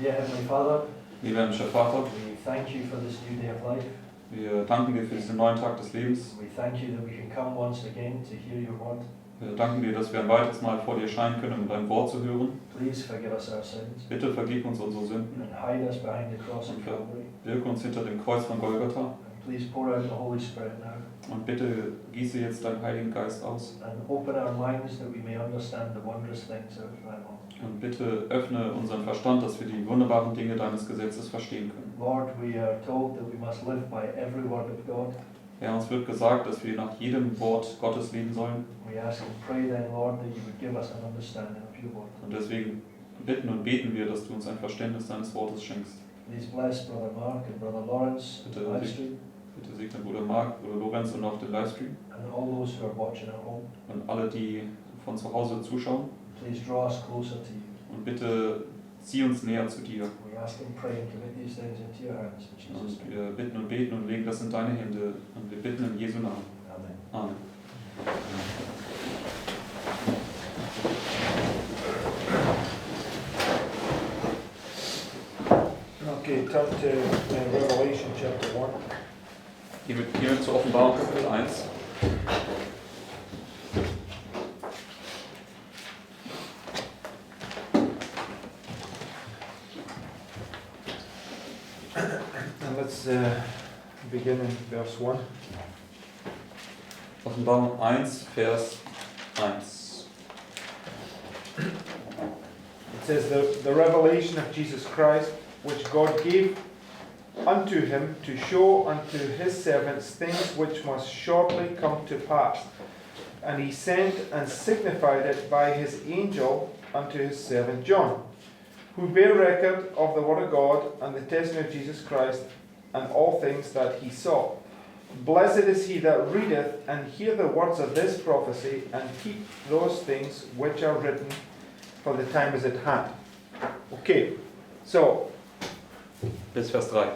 Dear Heavenly Father, Lieber himmlischer Vater, we thank you for this new day of life. wir danken dir für diesen neuen Tag des Lebens. We thank you that we can come once again to hear your word. Wir danken dir, dass wir ein weiteres Mal vor dir erscheinen können, um dein Wort zu hören. Please forgive us our sins Bitte vergib uns unsere Sünden and hide us behind the cross of Calvary. Wirke uns hinter dem Kreuz von Golgatha. And please pour out the Holy Spirit now Und bitte gieße jetzt deinen Heiligen Geist aus. and open our minds that we may understand the wondrous things of thy law. Und bitte öffne unseren Verstand, dass wir die wunderbaren Dinge deines Gesetzes verstehen können. Lord, we are told that we must live by every word of God. Herr, uns wird gesagt, dass wir nach jedem Wort Gottes leben sollen. We ask and pray then, Lord, that you would give us an understanding of your word. Und deswegen bitten und beten wir, dass du uns ein Verständnis deines Wortes schenkst. Please bless Brother Mark and Brother Lawrence on the live stream Bitte segne Bruder Mark, Bruder Lorenz und auch den Livestream. and all those who are watching at home. Und alle, die von zu Hause zuschauen. Please draw us closer to you. Und bitte zieh uns näher zu dir. We ask and pray and commit these things into your hands in Jesus' Und name. wir bitten und beten und legen das in deine Hände. Und wir bitten in Jesu Namen. Amen. Amen. Okay, turn to Revelation chapter 1. Gehen wir zur Offenbarung Kapitel 1. And let's begin in verse 1. Offenbarung 1, Vers 1. It says, the revelation of Jesus Christ, which God gave unto him to show unto his servants things which must shortly come to pass. And he sent and signified it by his angel unto his servant John, who bare record of the word of God and the testimony of Jesus Christ and all things that he saw. Blessed is he that readeth and hear the words of this prophecy and keep those things which are written, for the time is at hand. Okay, so Bis Vers 3.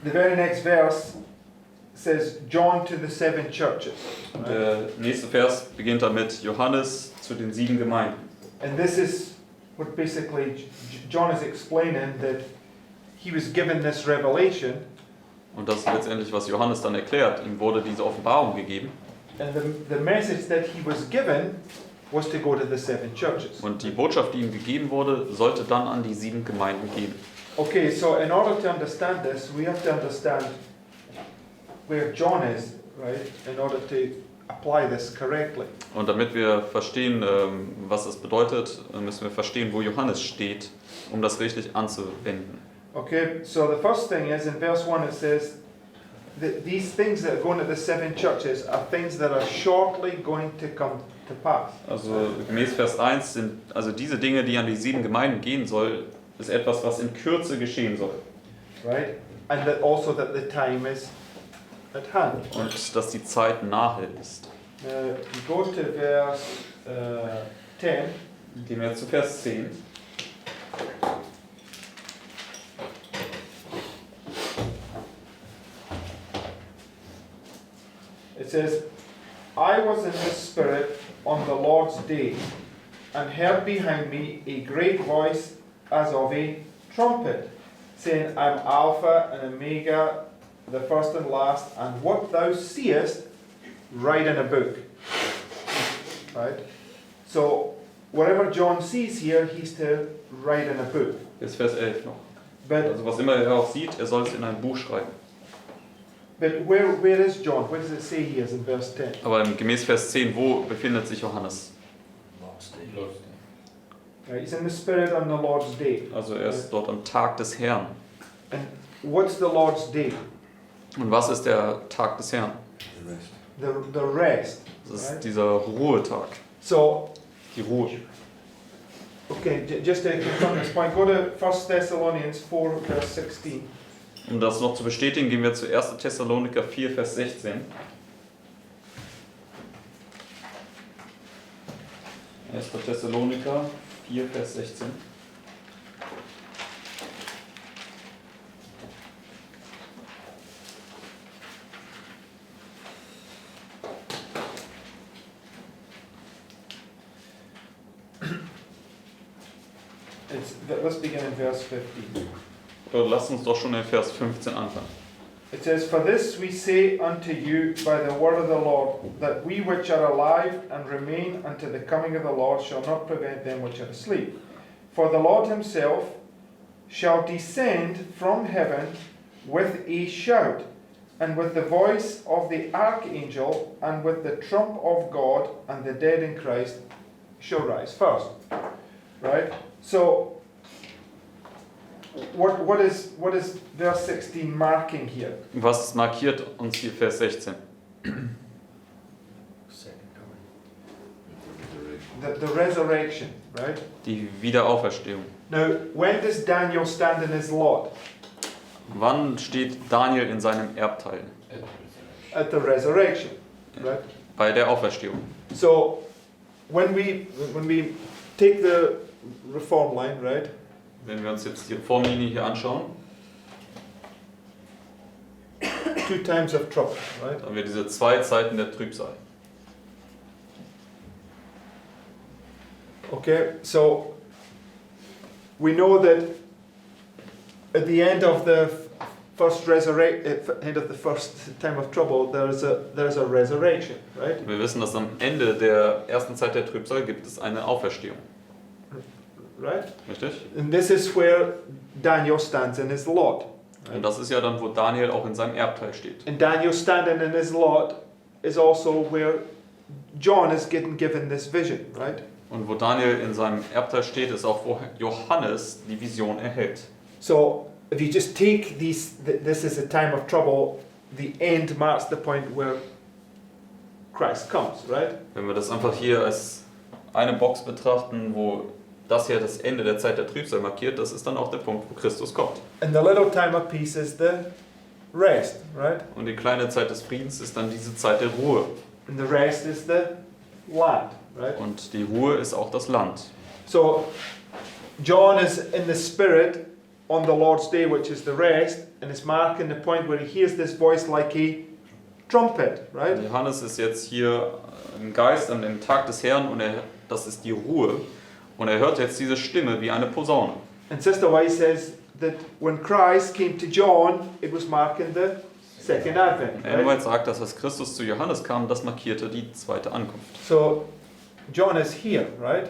the very next verse says John to the 7 churches. Und der nächste Vers beginnt damit: Johannes zu den 7 Gemeinden. And this is what basically John is explaining, that he was given this revelation. Und das ist letztendlich, was Johannes dann erklärt. Ihm wurde diese Offenbarung gegeben. And the message that he was given was to go to the 7 churches. Und die Botschaft, die ihm gegeben wurde, sollte dann an die 7 Gemeinden gehen. Okay, so in order to understand this, we have to understand where John is, right? In order to apply this correctly. Und damit wir verstehen, was das bedeutet, müssen wir verstehen, wo Johannes steht, um das richtig anzuwenden. Okay, so the first thing is in verse 1 it says that these things that are going to the 7 churches are things that are shortly going to come to pass. Also gemäß Vers 1 sind also diese Dinge, die an die 7 Gemeinden gehen soll, ist etwas, was in Kürze geschehen soll. Right? And that also that the time is at hand. Und dass die Zeit nahe ist. You go to verse 10. Gehen wir jetzt zu Vers 10. It says, I was in the Spirit on the Lord's day, and heard behind me a great voice as of a trumpet, saying, I'm Alpha and Omega, the first and last, and what thou seest, write in a book. Right? So, whatever John sees here, he's to write in a book. Bis Vers 11 noch. But, Also was immer er auch sieht, er soll es in ein Buch schreiben. but where is John? Where does it say he is in verse 10? Aber gemäß Vers 10, wo befindet sich Johannes? Right, he's in the Spirit on the Lord's day. Also er ist dort am Tag des Herrn. And what's the Lord's day? Und was ist der Tag des Herrn? The rest. Das ist Right? dieser Ruhetag, So, die Ruhe. okay, just to confirm this point, go to 1 Thessalonians 4, verse 16. Um das noch zu bestätigen, gehen wir zu 1. Thessaloniker 4, Vers 16. 1. Thessaloniker 4, Vers 16. Let's begin in verse 15. Lasst uns doch schon in Vers 15 anfangen. It says, For this we say unto you by the word of the Lord, that we which are alive and remain unto the coming of the Lord shall not prevent them which are asleep. For the Lord himself shall descend from heaven with a shout, and with the voice of the archangel, and with the trump of God, and the dead in Christ shall rise first. Right? So, what is verse 16 marking here? Was markiert uns hier Vers 16? The resurrection, right? Die Wiederauferstehung. Now, when does Daniel stand in his lot? Wann steht Daniel in seinem Erbteil? At the resurrection, right? Bei der Auferstehung. So, when we take the reform line, right? Wenn wir uns jetzt die Formlinie hier anschauen, 2 times of trouble, right? haben wir diese 2 Zeiten der Trübsal. Okay, so we know that at the end of the first time of trouble, there is a resurrection, right? Wir wissen, dass am Ende der ersten Zeit der Trübsal gibt es eine Auferstehung. Right? Richtig? And this is where Daniel stands in his lot. Und das ist ja dann, wo Daniel auch in seinem Erbteil steht. And Daniel standing in his lot is also where John is getting given this vision, right? Und wo Daniel in seinem Erbteil steht, ist auch, wo Johannes die Vision erhält. So, if you just take this is a time of trouble, the end marks the point where Christ comes, right? Wenn wir das einfach hier als eine Box betrachten, wo das hier das Ende der Zeit der Trübsal markiert, das ist dann auch der Punkt, wo Christus kommt. And the little time of peace is the rest, right? Und die kleine Zeit des Friedens ist dann diese Zeit der Ruhe. And the rest is the land, right? Und die Ruhe ist auch das Land. So, John is in the spirit on the Lord's day, which is the rest, and it's marking the point where he hears this voice like a trumpet, right? Johannes ist jetzt hier im Geist an dem Tag des Herrn und das ist die Ruhe. Und er hört jetzt diese Stimme wie eine Posaune. And Sister White says that when Christ came to John, it was marking the second advent. Ellen White sagt, dass als Christus zu Johannes kam, das markierte die zweite Ankunft. So, John is here, right?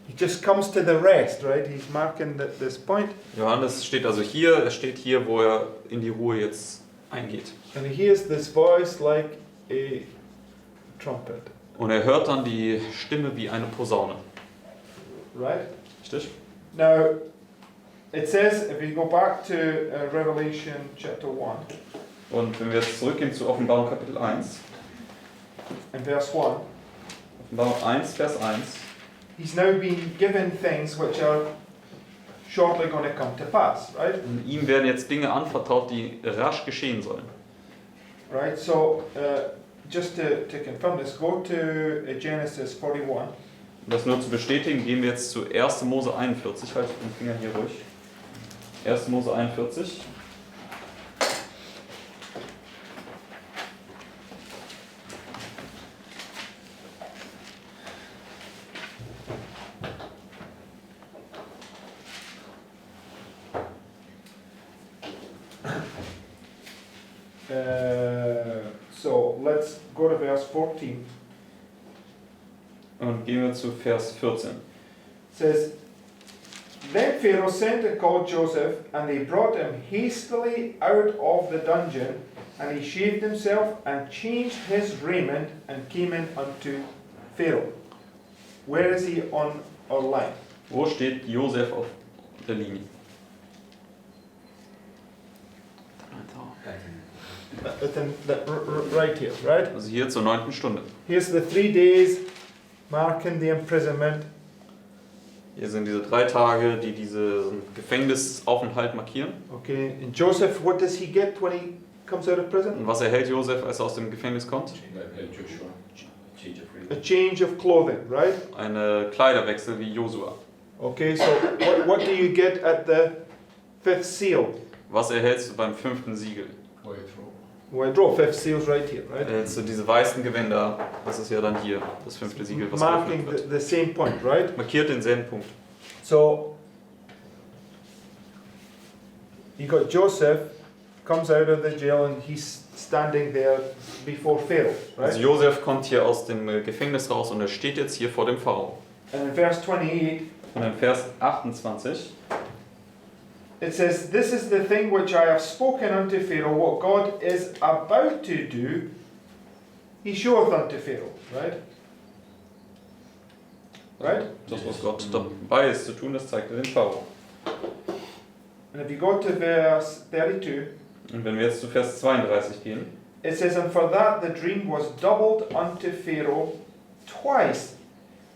He just comes to the rest, right? He's marking this point. Johannes steht also hier, er steht hier, wo er in die Ruhe jetzt eingeht. And he hears this voice like a trumpet, Und er hört dann die Stimme wie eine Posaune. right? Richtig? Now, it says, if we go back to Revelation chapter 1, Und wenn wir jetzt zurückgehen zu Offenbarung Kapitel 1, in verse 1, Offenbarung 1, Vers 1, he's now been given things which are shortly going to come to pass, right? und ihm werden jetzt Dinge anvertraut, die rasch geschehen sollen. Right, so just to confirm this, go to Genesis 41. Um das nur zu bestätigen, gehen wir jetzt zu 1. Mose 41, halt den Finger hier ruhig. 1. Mose 41. So let's go to verse 14. Und gehen wir zu Vers 14. It says, Then Pharaoh sent and called Joseph, and they brought him hastily out of the dungeon, and he shaved himself and changed his raiment and came in unto Pharaoh. Where is he on our line? Wo steht Josef auf der Linie? Right here, right? Also hier zur 9. Stunde. Here's the 3 days marking the imprisonment. Hier sind diese 3 Tage, die diesen Gefängnisaufenthalt markieren. Okay, and Joseph, what does he get when he comes out of prison? Und was erhält Josef, als er aus dem Gefängnis kommt? A change of clothing, right? Eine Kleiderwechsel wie Josua. Okay, so what do you get at the 5th seal? Was erhältst du beim 5. Siegel? Well, I draw 5th seals right here, right? Erhältst du diese weißen Gewänder, das ist ja dann hier, das 5. Siegel, was Marking geöffnet wird. the same point, right? Markiert denselben Punkt. So you got Joseph comes out of the jail and he's standing there before Pharaoh, right? Also Josef kommt hier aus dem Gefängnis raus und er steht jetzt hier vor dem Pharao. And in verse 28 Und in Vers 28 it says, "This is the thing which I have spoken unto Pharaoh, what God is about to do, he showeth unto Pharaoh." Right? Right? das, was Gott dabei ist zu tun, das zeigt er dem Pharao. And if you go to verse 32, Und wenn wir jetzt zu Vers 32 gehen, it says, "And for that the dream was doubled unto Pharaoh twice.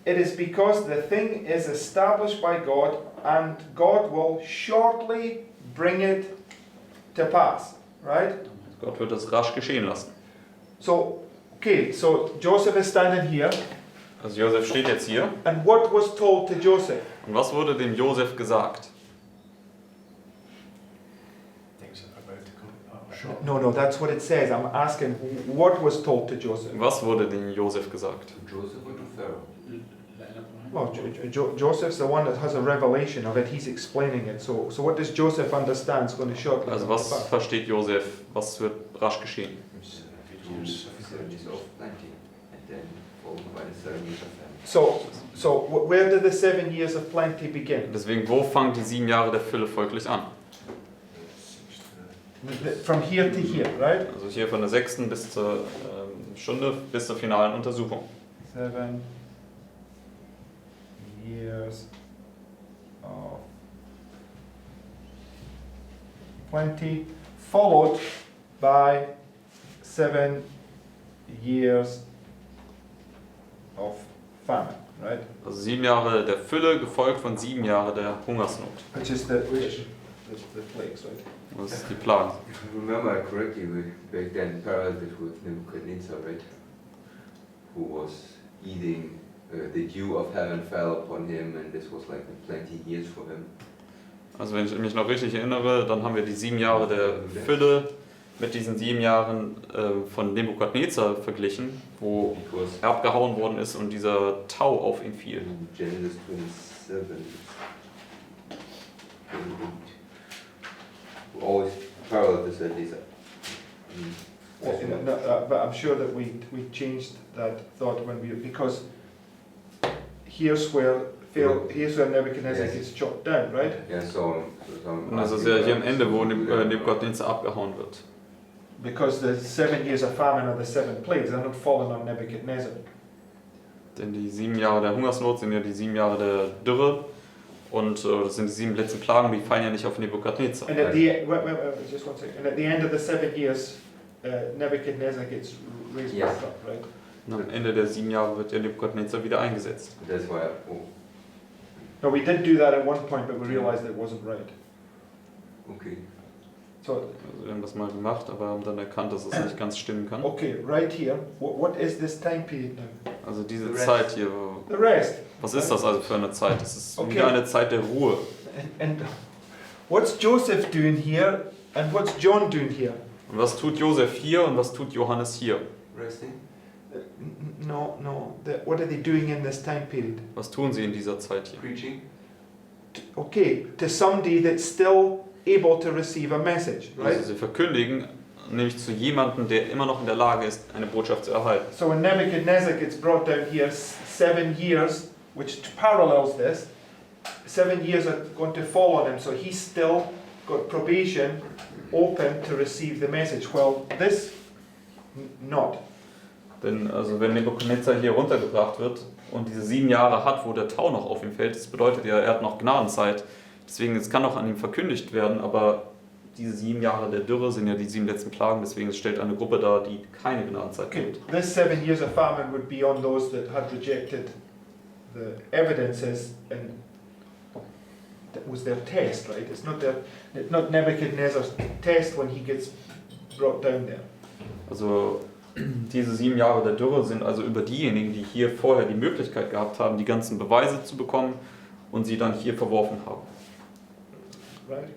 It is because the thing is established by God, and God will shortly bring it to pass." Right? Gott wird es rasch geschehen lassen. So, okay, so Joseph is standing here, Also Josef steht jetzt hier. and what was told to Joseph? Und was wurde dem Josef gesagt? Things are about to come. No, that's what it says. I'm asking what was told to Joseph. Was wurde dem Josef gesagt? Joseph und Pharaoh. Well, Joseph's the one that has a revelation of it. He's explaining it. So what does Joseph understand is going to shortly Also come to was pass? versteht Josef? Was wird rasch geschehen? 7 years of plenty, and then followed by the 7 years of famine. So where do the 7 years of plenty begin? Deswegen, wo fangen die 7 Jahre der Fülle folglich an? From here to here, right? Also hier von der 6. bis zur Stunde bis zur finalen Untersuchung. 7 years of plenty, followed by 7 years of famine, right? Also 7 Jahre der Fülle, gefolgt von 7 Jahren der Hungersnot. Which is the plagues, right? Das ist die Plage. If I remember correctly, we back then paralleled it with Nebuchadnezzar, right? Who was eating, the dew of heaven fell upon him, and this was like plenty years for him. Also wenn ich mich noch richtig erinnere, dann haben wir die 7 Jahre der Fülle mit diesen 7 Jahren von Nebukadnezar verglichen, wo Because er abgehauen worden ist und dieser Tau auf ihn fiel. in Genesis 27, we always parallel this at least. But I'm sure that we changed that thought when because here's where Nebuchadnezzar Yes. gets chopped down, right? Yeah, so Und das ist ja hier am Ende, wo Nebukadnezar abgehauen wird. Because the 7 years of famine are the 7 plagues, they're not falling on Nebuchadnezzar. Denn die 7 Jahre der Hungersnot sind ja die 7 Jahre der Dürre und das sind die 7 letzten Plagen, die fallen ja nicht auf Nebukadnezar. And at the wait, just one second. And at the end of the 7 years, Nebuchadnezzar gets raised Yes. back up, right? Und am Ende der 7 Jahre wird der Nebukadnezar wieder eingesetzt. that's why. No, we did do that at one point, but we realized it wasn't right. Okay. So, Also wir haben das mal gemacht, aber haben dann erkannt, dass es nicht ganz stimmen kann. okay, right here, what is this time period now? Also diese The rest. Zeit hier, The rest. was ist das also für eine Zeit? Es ist Okay. wieder eine Zeit der Ruhe. And what's Joseph doing here, and what's John doing here? Und was tut Josef hier und was tut Johannes hier? Resting. No. What are they doing in this time period? Was tun sie in dieser Zeit hier? Preaching. Okay, to somebody that's still able to receive a message, right? Also sie verkündigen, nämlich zu jemandem, der immer noch in der Lage ist, eine Botschaft zu erhalten. So when Nebuchadnezzar gets brought down here, 7 years, which parallels this, 7 years are going to fall on him, so he's still got probation open to receive the message. Well, this, not. Denn also wenn Nebukadnezar hier runtergebracht wird und diese 7 Jahre hat, wo der Tau noch auf ihm fällt, das bedeutet ja, er hat noch Gnadenzeit. Deswegen, es kann noch an ihm verkündigt werden, aber diese 7 Jahre der Dürre sind ja die 7 letzten Plagen, deswegen es stellt eine Gruppe dar, die keine Gnadenzeit Okay, gibt. this 7 years of famine would be on those that had rejected the evidences, and that was their test, right? It's not Nebuchadnezzar's test when he gets brought down there. Also diese 7 Jahre der Dürre sind also über diejenigen, die hier vorher die Möglichkeit gehabt haben, die ganzen Beweise zu bekommen und sie dann hier verworfen haben. Right?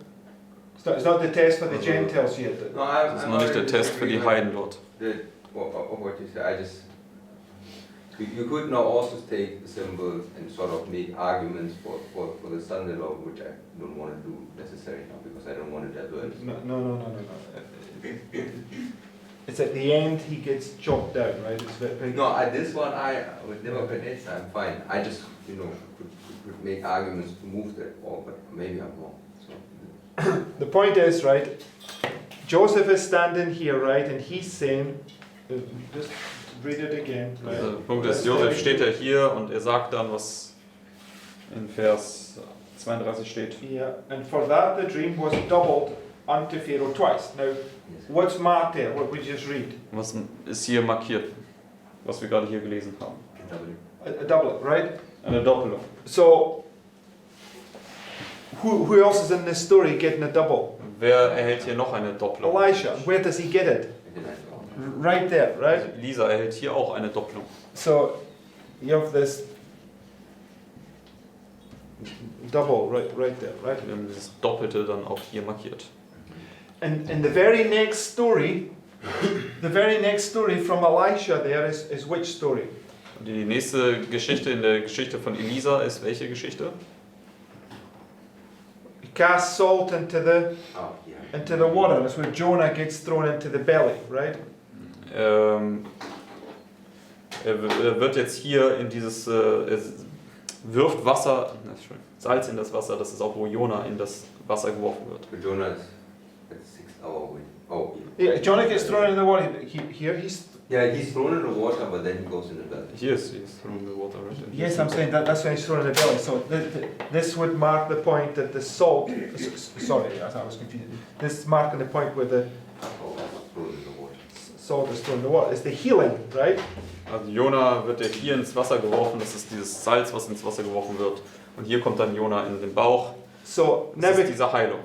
It's not the test for the Gentiles yet. No, Das ist noch nicht der Test für die Heiden dort. What you say, I just You could now also take the symbols and sort of make arguments for the son-in-law, which I don't want to do necessarily now because I don't want to divert. No. It's at the end he gets chopped down, right? It's very No, this one with Nebuchadnezzar, I'm fine. I just, could make arguments to move that, but maybe I'm wrong. So. The point is, right, Joseph is standing here, right, and he's saying, just read it again. Right? Der Punkt ist, Josef steht ja hier und er sagt dann, was in Vers 32 steht. Yeah, and for that the dream was doubled unto Pharaoh twice. Now, what's marked there? What we just read? Was ist hier markiert, was wir gerade hier gelesen haben? A doublet, right? Eine Doppelung. So, who else is in this story getting a double? Wer erhält hier noch eine Doppelung? Elisha. Where does he get it? Right there, right? Also Lisa erhält hier auch eine Doppelung. So, you have this double right there, right? Wir haben dieses Doppelte dann auch hier markiert. And the very next story from Elisha there is which story? Und die nächste Geschichte in der Geschichte von Elisa ist welche Geschichte? He casts salt into the water. That's where Jonah gets thrown into the belly, right? Er wird jetzt hier in dieses, er wirft Salz in das Wasser, das ist auch, wo Jona in das Wasser geworfen wird. But Jonah is at 6 hour wind. Oh, Yeah, Jonah gets thrown into the water. he's thrown in the water, but then he goes in the belly. He is thrown in the water, right? Yes, I'm saying that's when he's thrown in the belly. So this would mark the point that the salt. Sorry, I was confused. This is marking the point where the Oh, thrown in the water. salt is thrown in the water. It's the healing, right? Also Jona wird ja hier ins Wasser geworfen, das ist dieses Salz, was ins Wasser geworfen wird. Und hier kommt dann Jona in den Bauch. So Das ist diese Heilung.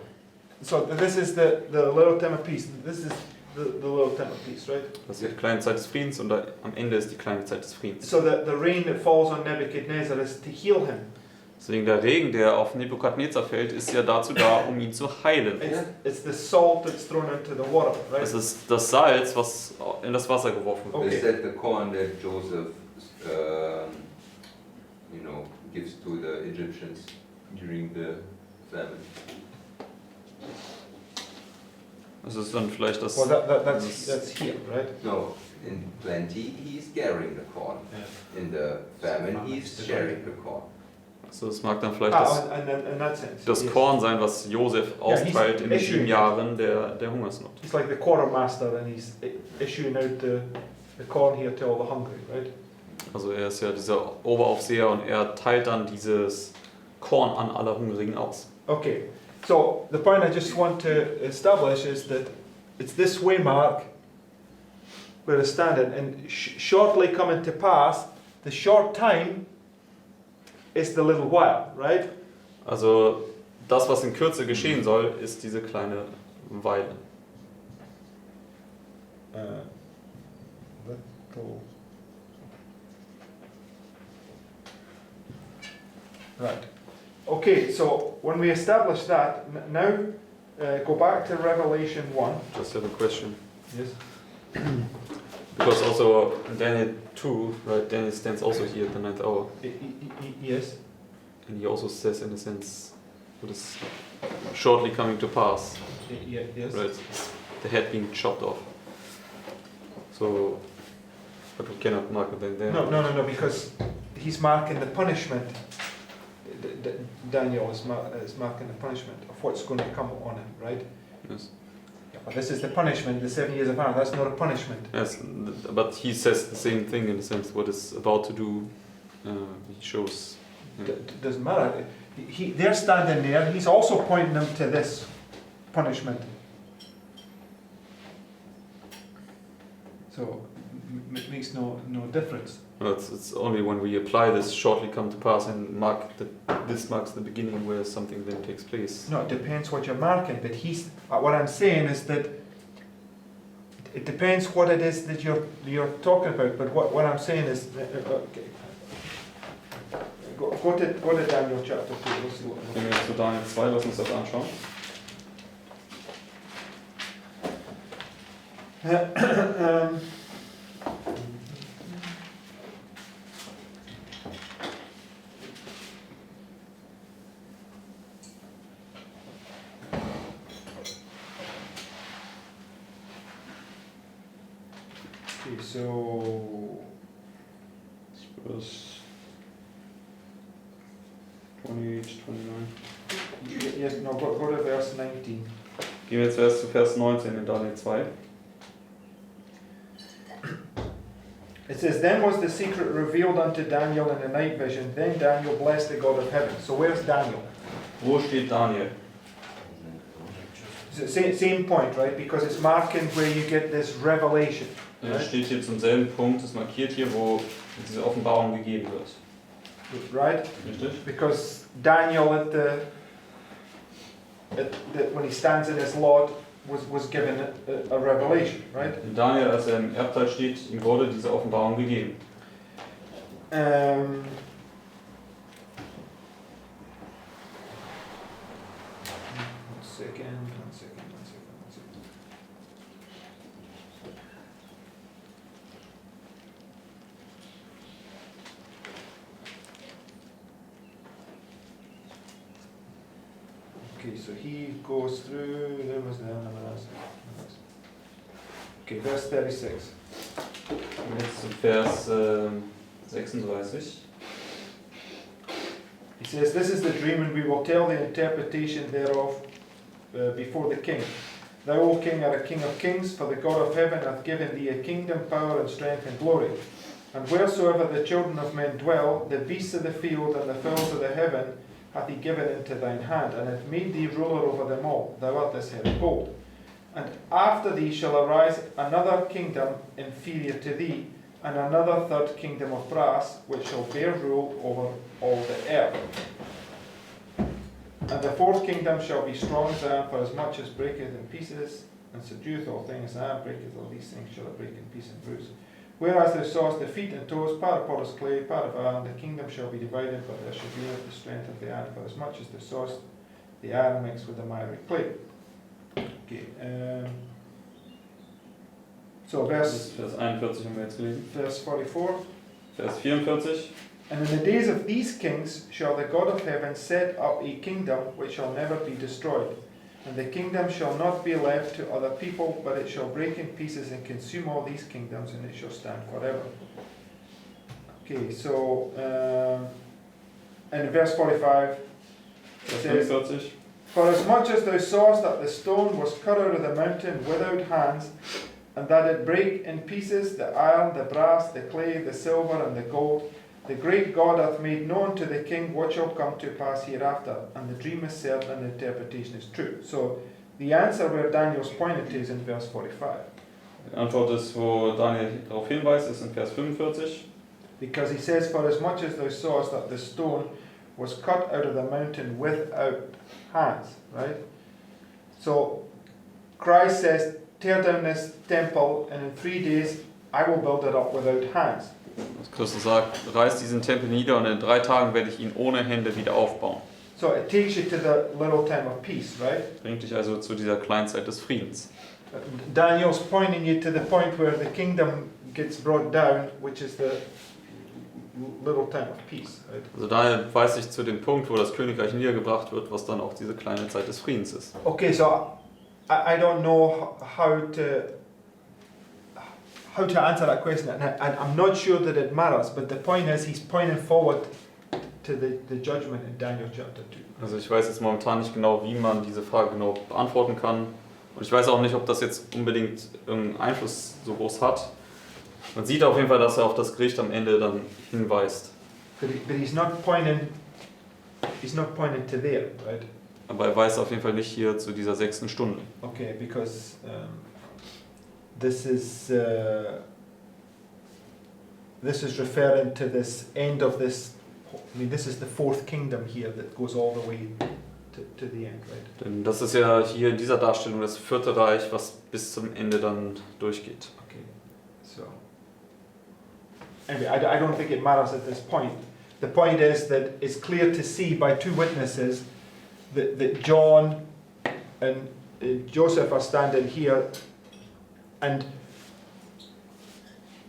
So this is the little time of peace. This is the little time of peace, right? Das ist die kleine Zeit des Friedens und da, am Ende ist die kleine Zeit des Friedens. So the rain that falls on Nebuchadnezzar is to heal him. Deswegen der Regen, der auf Nebukadnezar fällt, ist ja dazu da, um ihn zu heilen. It's the salt that's thrown into the water, right? Es ist das Salz, was in das Wasser geworfen wird. Okay. Is that the corn that Joseph, gives to the Egyptians during the famine? Es ist dann vielleicht das. Well, that's here, right? No, in plenty he's gathering the corn. In the famine he's sharing the corn. Also es mag dann vielleicht das, and in that sense, das yes. Korn sein, was Josef austeilt in den 7 Jahren der Hungersnot. He's like the quartermaster, and he's issuing out the corn here to all the hungry, right? Also er ist ja dieser Oberaufseher und er teilt dann dieses Korn an alle Hungrigen aus. Okay, so the point I just want to establish is that it's this waymark where it's standing, and shortly coming to pass, the short time is the little while, right? Also das, was in Kürze geschehen soll, ist diese kleine Weile. Little. Right. Okay, so when we establish that, now go back to Revelation 1. Just have a question. Yes. Because also in Daniel 2, right, Daniel stands also here at the 9th hour. Yes. And he also says in a sense what is shortly coming to pass. Yes. Right, the head being chopped off. So, but we cannot mark it then there. No, because he's marking the punishment. Daniel is marking the punishment of what's going to come on him, right? Yes. Yeah, but this is the punishment, the 7 years of iron. That's not a punishment. Yes, but he says the same thing in the sense what is about to do. He shows. Yeah. Doesn't matter. They're standing there. He's also pointing them to this punishment. So it makes no difference. No, it's only when we apply this shortly come to pass and mark that this marks the beginning where something then takes place. No, it depends what you're marking. But what I'm saying is that it depends what it is that you're talking about. But what I'm saying is, okay. Go to Daniel chapter 2. We'll see what. Gehen wir jetzt zu Daniel 2, lass uns das anschauen. so Verse 28, 29. yes, no, go to verse 19. Gehen wir jetzt erst zu Vers 19 in Daniel 2. It says, Then was the secret revealed unto Daniel in a night vision. Then Daniel blessed the God of heaven. So where's Daniel? Wo steht Daniel? Same point, right? Because it's marking where you get this revelation. Er steht hier zum selben Punkt, ist markiert hier, wo diese Offenbarung gegeben wird. Right? Richtig? Because Daniel when he stands in his lot was given a revelation, right? Daniel, als er im Erbteil steht, ihm wurde diese Offenbarung gegeben. One second. Okay, so he goes through, there was the okay, verse 36. Jetzt zu Vers 36. He says, This is the dream, and we will tell the interpretation thereof before the king. Thou, O king, art a king of kings, for the God of heaven hath given thee a kingdom, power, and strength, and glory. And wheresoever the children of men dwell, the beasts of the field and the fowls of the heaven hath he given into thine hand, and hath made thee ruler over them all. Thou art this head of gold. And after thee shall arise another kingdom inferior to thee, and another third kingdom of brass, which shall bear rule over all the earth. And the fourth kingdom shall be strong as iron, for as much as breaketh in pieces, and subdueth all things, and iron breaketh all these things, shall it break in piece and bruise. Whereas thou sawest the feet and toes, part of potter's clay, part of iron, the kingdom shall be divided, but there shall be not the strength of the iron, for as much as thou sawest the iron mixed with the miry clay. Okay, so Vers 41 haben wir jetzt gelesen. verse 44. Vers 44. And in the days of these kings shall the God of heaven set up a kingdom which shall never be destroyed. And the kingdom shall not be left to other people, but it shall break in pieces and consume all these kingdoms, and it shall stand forever. Okay, so in verse 45 it Vers says, 45. For as much as thou sawest that the stone was cut out of the mountain without hands, and that it brake in pieces the iron, the brass, the clay, the silver, and the gold, the great God hath made known to the king what shall come to pass hereafter, and the dream is certain and the interpretation is true. So the answer where Daniel's pointed to is in verse 45. Die Antwort ist, wo Daniel darauf hinweist, ist in Vers 45. Because he says, For as much as thou sawest that the stone was cut out of the mountain without hands, right? So Christ says, Tear down this temple, and in 3 days I will build it up without hands. Christus sagt, reiß diesen Tempel nieder und in 3 Tagen werde ich ihn ohne Hände wieder aufbauen. So it takes you to the little time of peace, right? Bringt dich also zu dieser Kleinzeit des Friedens. Daniel's pointing you to the point where the kingdom gets brought down, which is the little time of peace, right? Also Daniel weist sich zu dem Punkt, wo das Königreich niedergebracht wird, was dann auch diese kleine Zeit des Friedens ist. Okay, so I don't know how to answer that question, and I'm not sure that it matters, but the point is he's pointing forward to the judgment in Daniel chapter 2. Also ich weiß jetzt momentan nicht genau, wie man diese Frage genau beantworten kann. Und ich weiß auch nicht, ob das jetzt unbedingt irgendeinen Einfluss so groß hat. Man sieht auf jeden Fall, dass er auf das Gericht am Ende dann hinweist. But he's not pointing to there, right? Aber er weist auf jeden Fall nicht hier zu dieser 6. Stunde. Okay, because this is referring to this end of this. I mean, this is the fourth kingdom here that goes all the way to the end, right? Denn das ist ja hier in dieser Darstellung das 4. Reich, was bis zum Ende dann durchgeht. Okay, so anyway, I don't think it matters at this point. The point is that it's clear to see by 2 witnesses that John and Joseph are standing here, and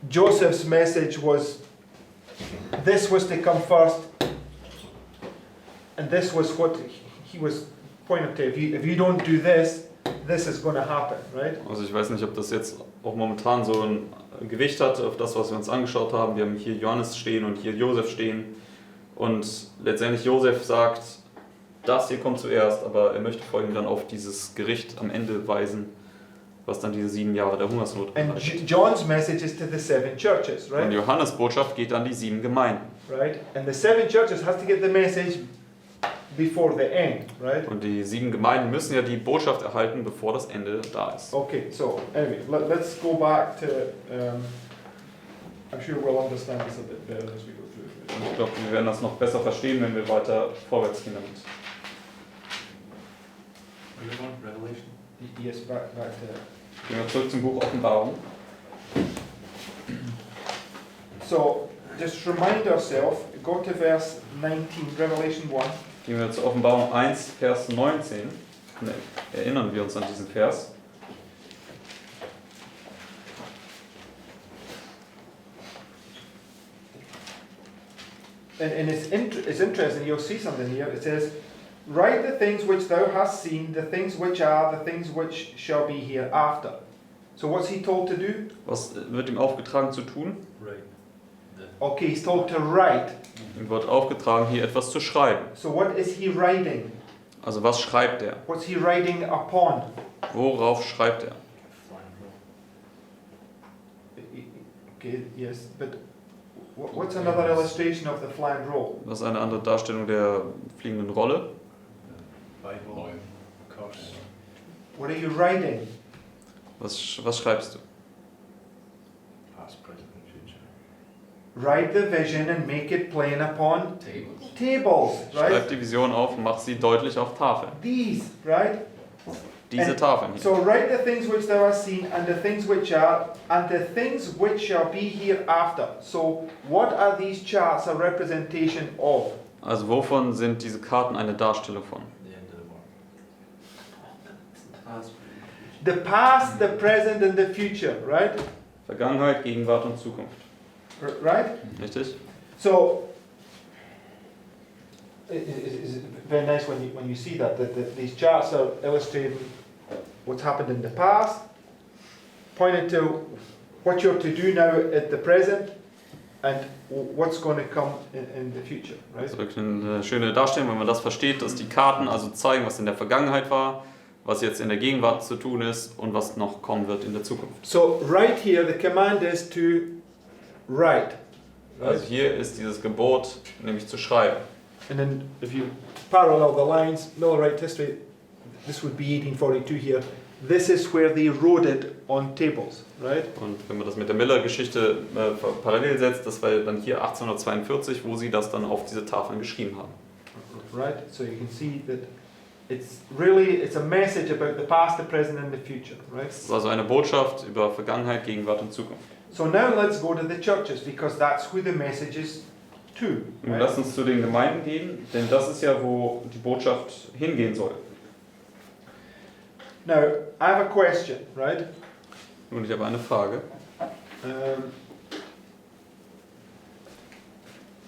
Joseph's message was this was to come first, and this was what he was pointing to. If you don't do this, this is going to happen, right? Also ich weiß nicht, ob das jetzt auch momentan so ein Gewicht hat auf das, was wir uns angeschaut haben. Wir haben hier Johannes stehen und hier Josef stehen. Und letztendlich Josef sagt, das hier kommt zuerst, aber er möchte vor allem dann auf dieses Gericht am Ende weisen, was dann diese 7 Jahre der Hungersnot And bedeutet. John's message is to the 7 churches, Und right? Johannes Botschaft geht an die 7 Gemeinden. Right? And the 7 churches has to get the message before the end, right? Und die 7 Gemeinden müssen ja die Botschaft erhalten, bevor das Ende da ist. Okay, so anyway, let's go back to. I'm sure we'll understand this a bit better as we go through it. Und ich glaube, wir werden das noch besser verstehen, wenn wir weiter vorwärts gehen damit. Revelation. Yes, back to. Gehen wir zurück zum Buch Offenbarung. So just remind ourselves. Go to verse 19, Revelation 1. Gehen wir zur Offenbarung 1, Vers 19. Erinnern wir uns an diesen Vers. And it's interesting, you'll see something here. It says, write the things which thou hast seen, the things which are, the things which shall be hereafter. So what's he told to do? Was wird ihm aufgetragen zu tun? Right. Okay, he's told to write. Ihm wird aufgetragen, hier etwas zu schreiben. So what is he writing? Also was schreibt er? What's he writing upon? Worauf schreibt er? Okay, yes, but what's another illustration of the flying roll? Was ist eine andere Darstellung der fliegenden Rolle? Bible. Curse. What are you writing? Was schreibst du? Past, present, and future. Write the vision and make it plain upon Tables. tables, Schreib right? die Vision auf und mach sie deutlich auf Tafeln. These, right? Diese And Tafeln hier. So write the things which thou hast seen, and the things which are, and the things which shall be hereafter. So what are these charts a representation of? Also wovon sind diese Karten eine Darstellung von? The end of the world. The past, the present, and the future, right? Vergangenheit, Gegenwart und Zukunft. Right? Richtig? So it's very nice when you see that these charts are illustrating what's happened in the past, pointing to what you're to do now at the present, and what's going to come in the future, right? Das ist wirklich eine schöne Darstellung, wenn man das versteht, dass die Karten also zeigen, was in der Vergangenheit war, was jetzt in der Gegenwart zu tun ist und was noch kommen wird in der Zukunft. So right here, the command is to write. Also hier ist dieses Gebot, nämlich zu schreiben. And then if you parallel the lines, Millwright history, this would be 1842 here. This is where they wrote it on tables, right? Und wenn man das mit der Miller-Geschichte parallel setzt, das war dann hier 1842, wo sie das dann auf diese Tafeln geschrieben haben. Right? So you can see that it's a message about the past, the present and the future, right? Das ist also eine Botschaft über Vergangenheit, Gegenwart und Zukunft. So now let's go to the churches because that's who the message is to. Nun Right? lass uns zu den Gemeinden gehen, denn das ist ja, wo die Botschaft hingehen soll. Now, I have a question, right? Nun, ich habe eine Frage.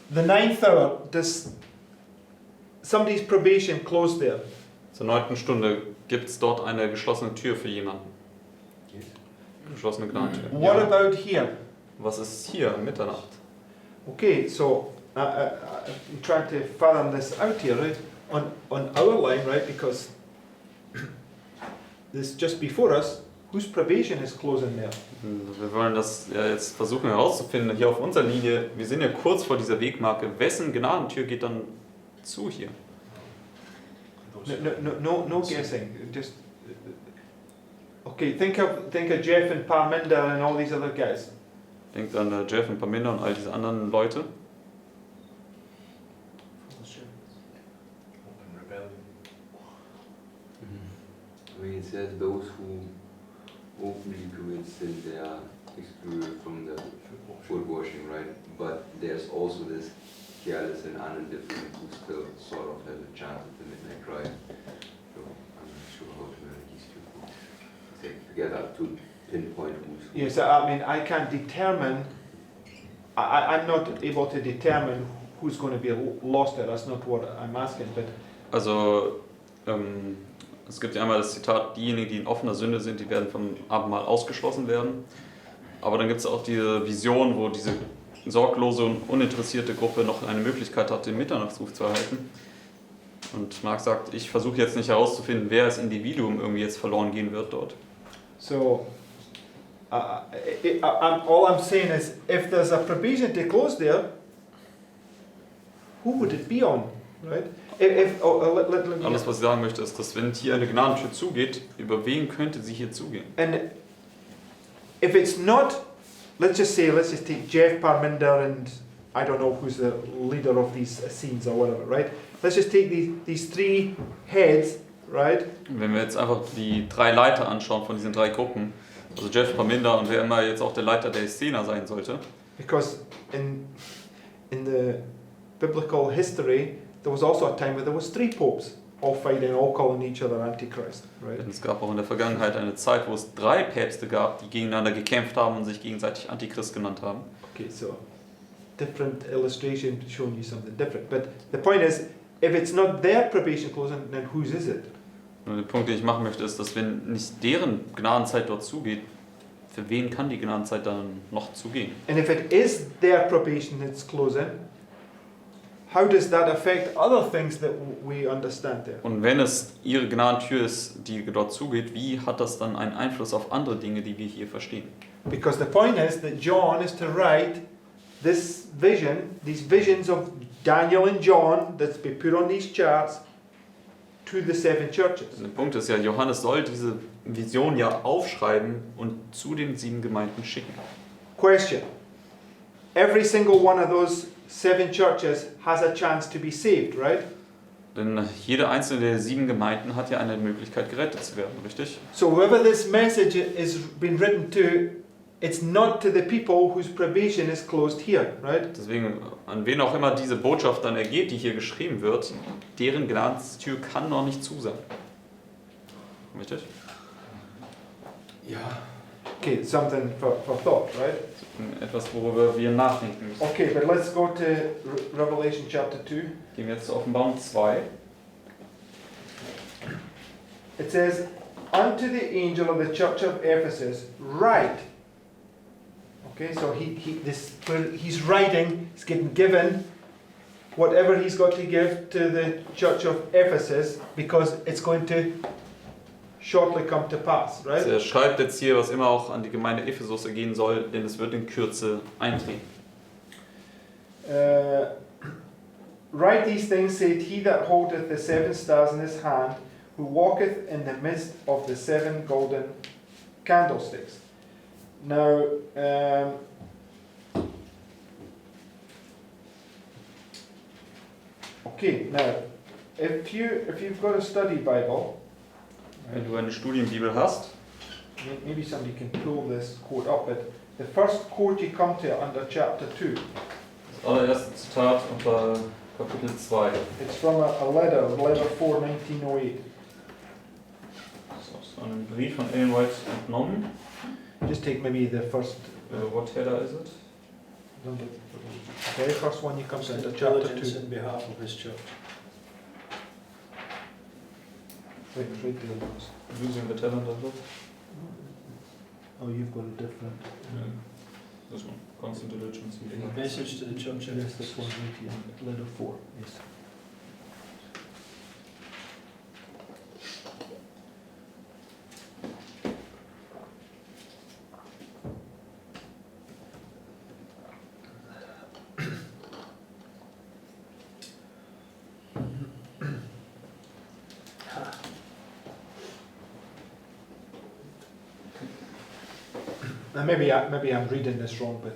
The 9th hour, does somebody's probation close there? Zur 9. Stunde gibt es dort eine geschlossene Tür für jemanden. Geschlossene Gnadentür. What about here? Was ist hier, Mitternacht? Okay, so I'm trying to fathom this out here, right? On our line, right? Because this just before us, whose probation is closing there? Wir wollen das ja jetzt versuchen herauszufinden. Hier auf unserer Linie, wir sind ja kurz vor dieser Wegmarke. Wessen Gnadentür geht dann zu hier? No guessing. Just okay. Think of Jeff and Parminder and all these other guys. Denkt an Jeff und Pamela und all diese anderen Leute. Open rebellion. I mean, it says those who openly commit sin, they are excluded from the foot washing, right? But there's also this careless and unindifferent who still sort of has a chance at the midnight cry. So I'm not sure how to manage these two things together to pinpoint who's who. Yes, I mean I can't determine. I'm not able to determine who's going to be lost there. That's not what I'm asking. But Also Es gibt ja einmal das Zitat, diejenigen, die in offener Sünde sind, die werden vom Abendmahl ausgeschlossen werden. Aber dann gibt es auch diese Vision, wo diese sorglose und uninteressierte Gruppe noch eine Möglichkeit hat, den Mitternachtsruf zu erhalten. Und Mark sagt, ich versuche jetzt nicht herauszufinden, wer als Individuum irgendwie jetzt verloren gehen wird dort. So, all I'm saying is, if there's a provision clause there, who would it be on, right? Alles, was ich sagen möchte, ist, dass wenn hier eine Gnadentür zugeht, über wen könnte sie hier zugehen? And if it's not, let's just take Jeff Parminder and I don't know who's the leader of these scenes or whatever, right? Let's just take these three heads, right? Wenn wir jetzt einfach die 3 Leiter anschauen von diesen 3 Gruppen, also Jeff Parminder und wer immer jetzt auch der Leiter der Szene sein sollte. Because in the biblical history, there was also a time where there was 3 popes, all fighting, all calling each other Antichrist, right? Denn es gab auch in der Vergangenheit eine Zeit, wo es 3 Päpste gab, die gegeneinander gekämpft haben und sich gegenseitig Antichrist genannt haben. Okay, so different illustration showing you something different. But the point is, if it's not their probation clause, then whose is it? Und der Punkt, den ich machen möchte, ist, dass wenn nicht deren Gnadenzeit dort zugeht, für wen kann die Gnadenzeit dann noch zugehen? And if it is their probation that's closing, how does that affect other things that we understand there? Und wenn es ihre Gnadentür ist, die dort zugeht, wie hat das dann einen Einfluss auf andere Dinge, die wir hier verstehen? Because the point is that John is to write this vision, these visions of Daniel and John that's been put on these charts to the 7 churches. Der Punkt ist ja, Johannes soll diese Vision ja aufschreiben und zu den 7 Gemeinden schicken. Question. Every single one of those 7 churches has a chance to be saved, right? Denn jede einzelne der 7 Gemeinden hat ja eine Möglichkeit, gerettet zu werden, richtig? So whoever this message is been written to, it's not to the people whose probation is closed here, right? Deswegen, an wen auch immer diese Botschaft dann ergeht, die hier geschrieben wird, deren Gnadentür kann noch nicht zu sein. Richtig? Ja. Okay, something for thought, right? Etwas, worüber wir nachdenken müssen. Okay, but let's go to Revelation chapter 2. Gehen wir jetzt zu Offenbarung 2. It says, unto the angel of the church of Ephesus, write. Okay, so he's writing, he's getting given whatever he's got to give to the church of Ephesus because it's going to shortly come to pass, right? Also er schreibt jetzt hier, was immer auch an die Gemeinde Ephesus ergehen soll, denn es wird in Kürze eintreten. Write these things, said he that holdeth the 7 stars in his hand, who walketh in the midst of the 7 golden candlesticks. Now, okay, now, if you've got a study Bible, Wenn du eine Studienbibel hast, maybe somebody can pull this quote up, but the first quote you come to under chapter 2, das allererste Zitat unter Kapitel 2. it's from a letter 4, 1908. Das ist aus einem Brief von Ellen White entnommen. Just take maybe the first, What header is it? the very first one you come to under chapter 2. in behalf of his church. Right there. Using the calendar book. Oh, you've got a different. This one. Constant diligence. A message to the church of Yes, this one right here, letter 4. Yes. Maybe I'm reading this wrong, but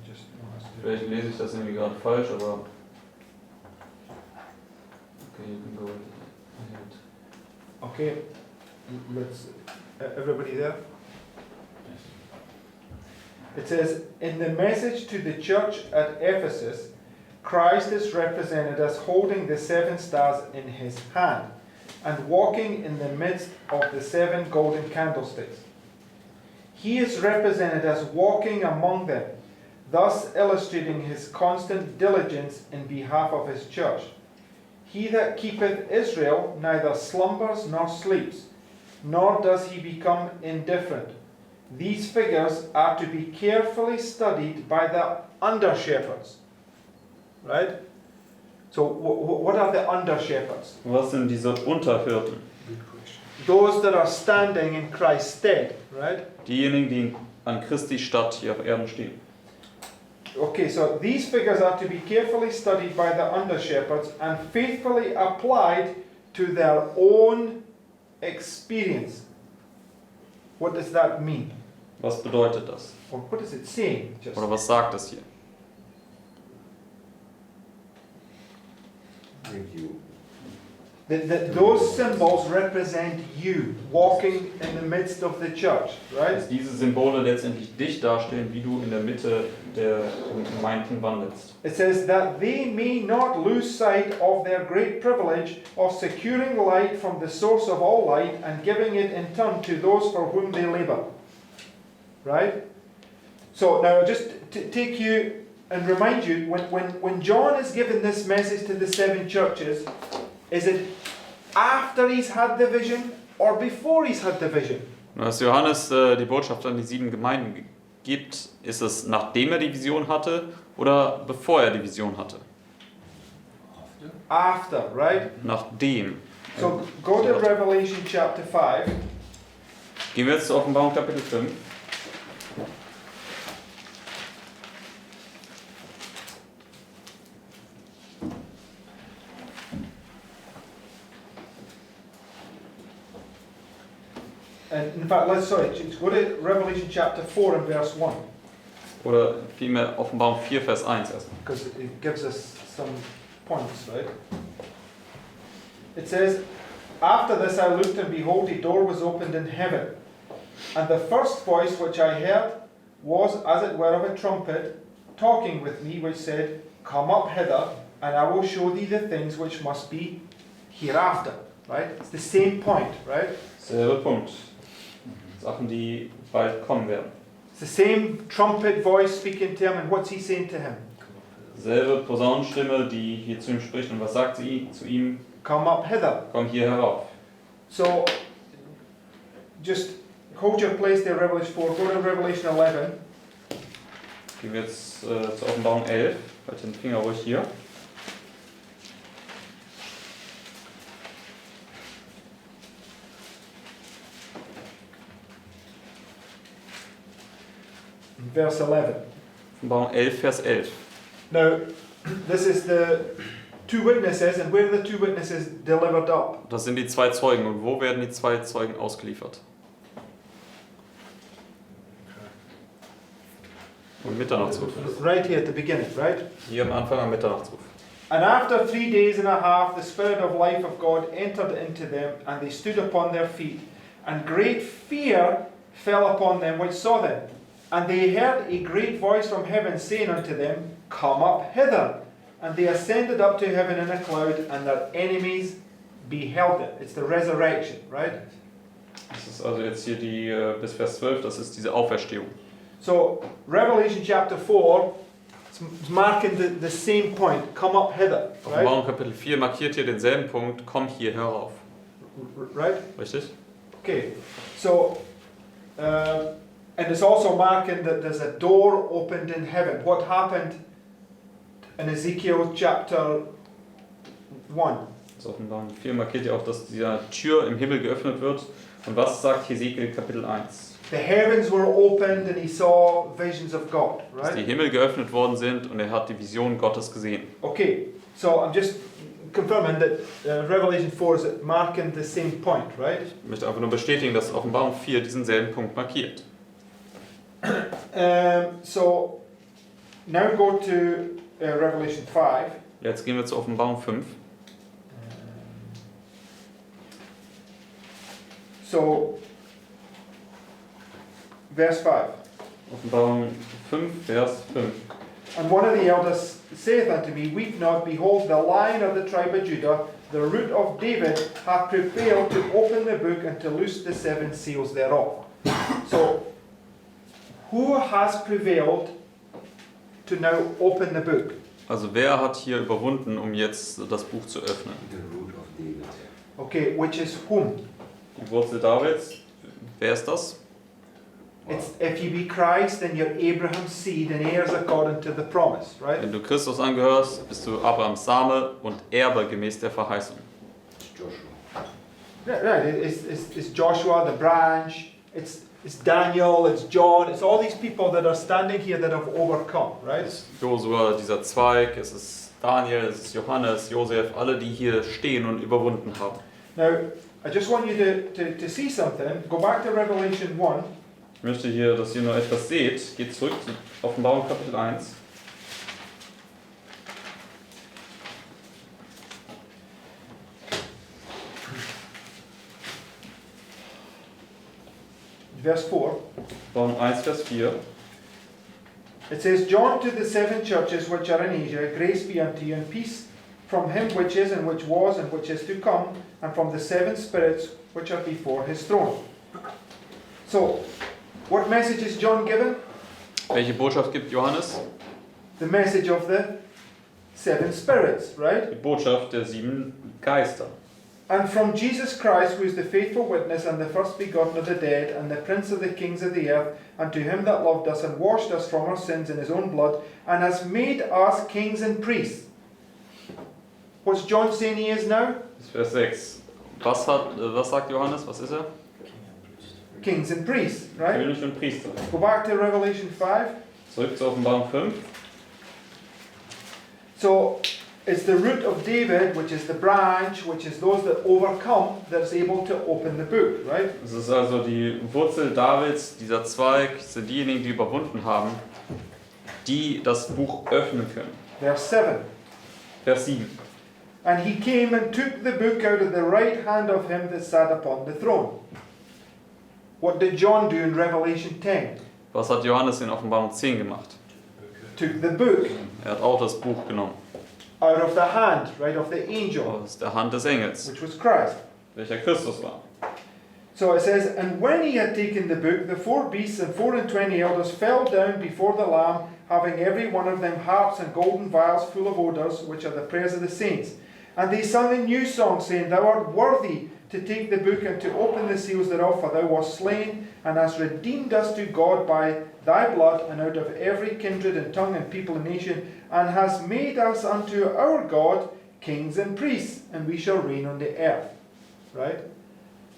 just. Vielleicht lese ich das irgendwie gerade falsch, aber. Okay, you can go ahead. Okay, let's. Everybody there? It says, in the message to the church at Ephesus, Christ is represented as holding the 7 stars in his hand and walking in the midst of the 7 golden candlesticks. He is represented as walking among them, thus illustrating his constant diligence in behalf of his church. He that keepeth Israel neither slumbers nor sleeps, nor does he become indifferent. These figures are to be carefully studied by the under-shepherds. Right? So what are the under-shepherds? Was sind diese Unterhirten? Those that are standing in Christ's stead, right? Diejenigen, die an Christi Stadt hier auf Erden stehen. Okay, so these figures are to be carefully studied by the under-shepherds and faithfully applied to their own experience. What does that mean? Was bedeutet das? Or what is it saying? Just Oder was sagt es hier? Thank you. Those symbols represent you walking in the midst of the church, right? Dass diese Symbole letztendlich dich darstellen, wie du in der Mitte der Gemeinden wandelst. It says that they may not lose sight of their great privilege of securing light from the source of all light and giving it in turn to those for whom they labor. Right? So now just to take you and remind you, when John is giving this message to the 7 churches, is it after he's had the vision or before he's had the vision? Als Johannes die Botschaft an die 7 Gemeinden gibt, ist es nachdem er die Vision hatte oder bevor er die Vision hatte? After, right? Nachdem. So go to Revelation chapter 5. Gehen wir jetzt zur Offenbarung Kapitel 5. And in fact, let's go to Revelation chapter 4 and verse 1, Oder vielmehr Offenbarung 4, Vers 1 erstmal. because it gives us some points, right? It says, "After this I looked, and behold, a door was opened in heaven. And the first voice which I heard was as it were of a trumpet, talking with me, which said, Come up hither, and I will show thee the things which must be hereafter." Right? It's the same point, right? Selber Punkt. Sachen, die bald kommen werden. It's the same trumpet voice speaking to him, and what's he saying to him? Selbe Posaunenstimme, die hier zu ihm spricht. Und was sagt sie zu ihm? Come up hither. Komm hier herauf. So, just hold your place there, Revelation 4. Go to Revelation 11. Gehen wir jetzt zur Offenbarung 11. Halt den Finger ruhig hier. Verse 11. Offenbarung 11, Vers 11. Now, this is the 2 witnesses, and where are the 2 witnesses delivered up? Das sind die 2 Zeugen. Und wo werden die 2 Zeugen ausgeliefert? Am Mitternachtsruf. Right here at the beginning, right? Hier am Anfang am Mitternachtsruf. And after 3 days and a half, the Spirit of life of God entered into them, and they stood upon their feet. And great fear fell upon them which saw them. And they heard a great voice from heaven saying unto them, Come up hither. And they ascended up to heaven in a cloud, and their enemies beheld it. It's the resurrection, right? Das ist also jetzt hier die bis Vers 12, das ist diese Auferstehung. So, Revelation chapter 4 is marking the same point. Come up hither, right? Offenbarung Kapitel 4 markiert hier denselben Punkt, komm hier herauf. Right? Richtig? Okay. So, and it's also marking that there's a door opened in heaven. What happened in Ezekiel chapter 1? Das Offenbarung 4 markiert ja auch, dass diese Tür im Himmel geöffnet wird. Und was sagt Hesekiel Kapitel 1? The heavens were opened and he saw visions of God, Dass die right? Himmel geöffnet worden sind und er hat die Vision Gottes gesehen. Okay, so I'm just confirming that Revelation 4 is marking the same point, right? Ich möchte einfach nur bestätigen, dass Offenbarung 4 diesen selben Punkt markiert. So now go to Revelation 5. Jetzt gehen wir zur Offenbarung 5. So, verse 5. Offenbarung 5, Vers 5. And one of the elders saith unto me, Weep not, behold, the Lion of the tribe of Judah, the root of David, hath prevailed to open the book and to loose the 7 seals thereof. So, who has prevailed to now open the book? Also wer hat hier überwunden, um jetzt das Buch zu öffnen? The root of David. Okay, which is whom? Die Wurzel Davids. Wer ist das? It's if you be Christ, then you're Abraham's seed and heirs according to the promise, right? Wenn du Christus angehörst, bist du Abrahams Same und Erbe gemäß der Verheißung. It's Joshua. Right. It's Joshua, the branch. It's Daniel. It's John. It's all these people that are standing here that have overcome, right? Es ist Josua, dieser Zweig, es ist Daniel, es ist Johannes, Josef, alle, die hier stehen und überwunden haben. Now, I just want you to see something. Go back to Revelation 1. Ich möchte hier, dass ihr nur etwas seht. Geht zurück zu Offenbarung Kapitel 1. Verse 4. Offenbarung 1, Vers 4. It says, John to the seven churches which are in Asia, grace be unto you, and peace from him which is, and which was, and which is to come, and from the seven spirits which are before his throne. So, what message is John given? Welche Botschaft gibt Johannes? The message of the seven spirits, right? Die Botschaft der 7 Geister. And from Jesus Christ, who is the faithful witness and the first begotten of the dead, and the prince of the kings of the earth, and to him that loved us and washed us from our sins in his own blood, and has made us kings and priests. What's John saying he is now? Das ist Vers 6. Was sagt Johannes? Was ist er? Kings and priests, right? König und Priester. Go back to Revelation 5. Zurück zur Offenbarung 5. So, it's the root of David, which is the branch, which is those that overcome, that's able to open the book, right? Es ist also die Wurzel Davids, dieser Zweig, sind diejenigen, die überwunden haben, die das Buch öffnen können. Verse 7. Vers 7. And he came and took the book out of the right hand of him that sat upon the throne. What did John do in Revelation 10? Was hat Johannes in Offenbarung 10 gemacht? Took the book Er hat auch das Buch genommen. out of the hand, right, of the angel, Aus der Hand des Engels, which was Christ. welcher Christus war. So it says, and when he had taken the book, the 4 beasts and 24 elders fell down before the Lamb, having every one of them harps and golden vials full of odours, which are the prayers of the saints. And they sang a new song, saying, Thou art worthy to take the book and to open the seals thereof, for thou wast slain, and hast redeemed us to God by thy blood, and out of every kindred and tongue and people and nation, and hast made us unto our God kings and priests, and we shall reign on the earth. Right?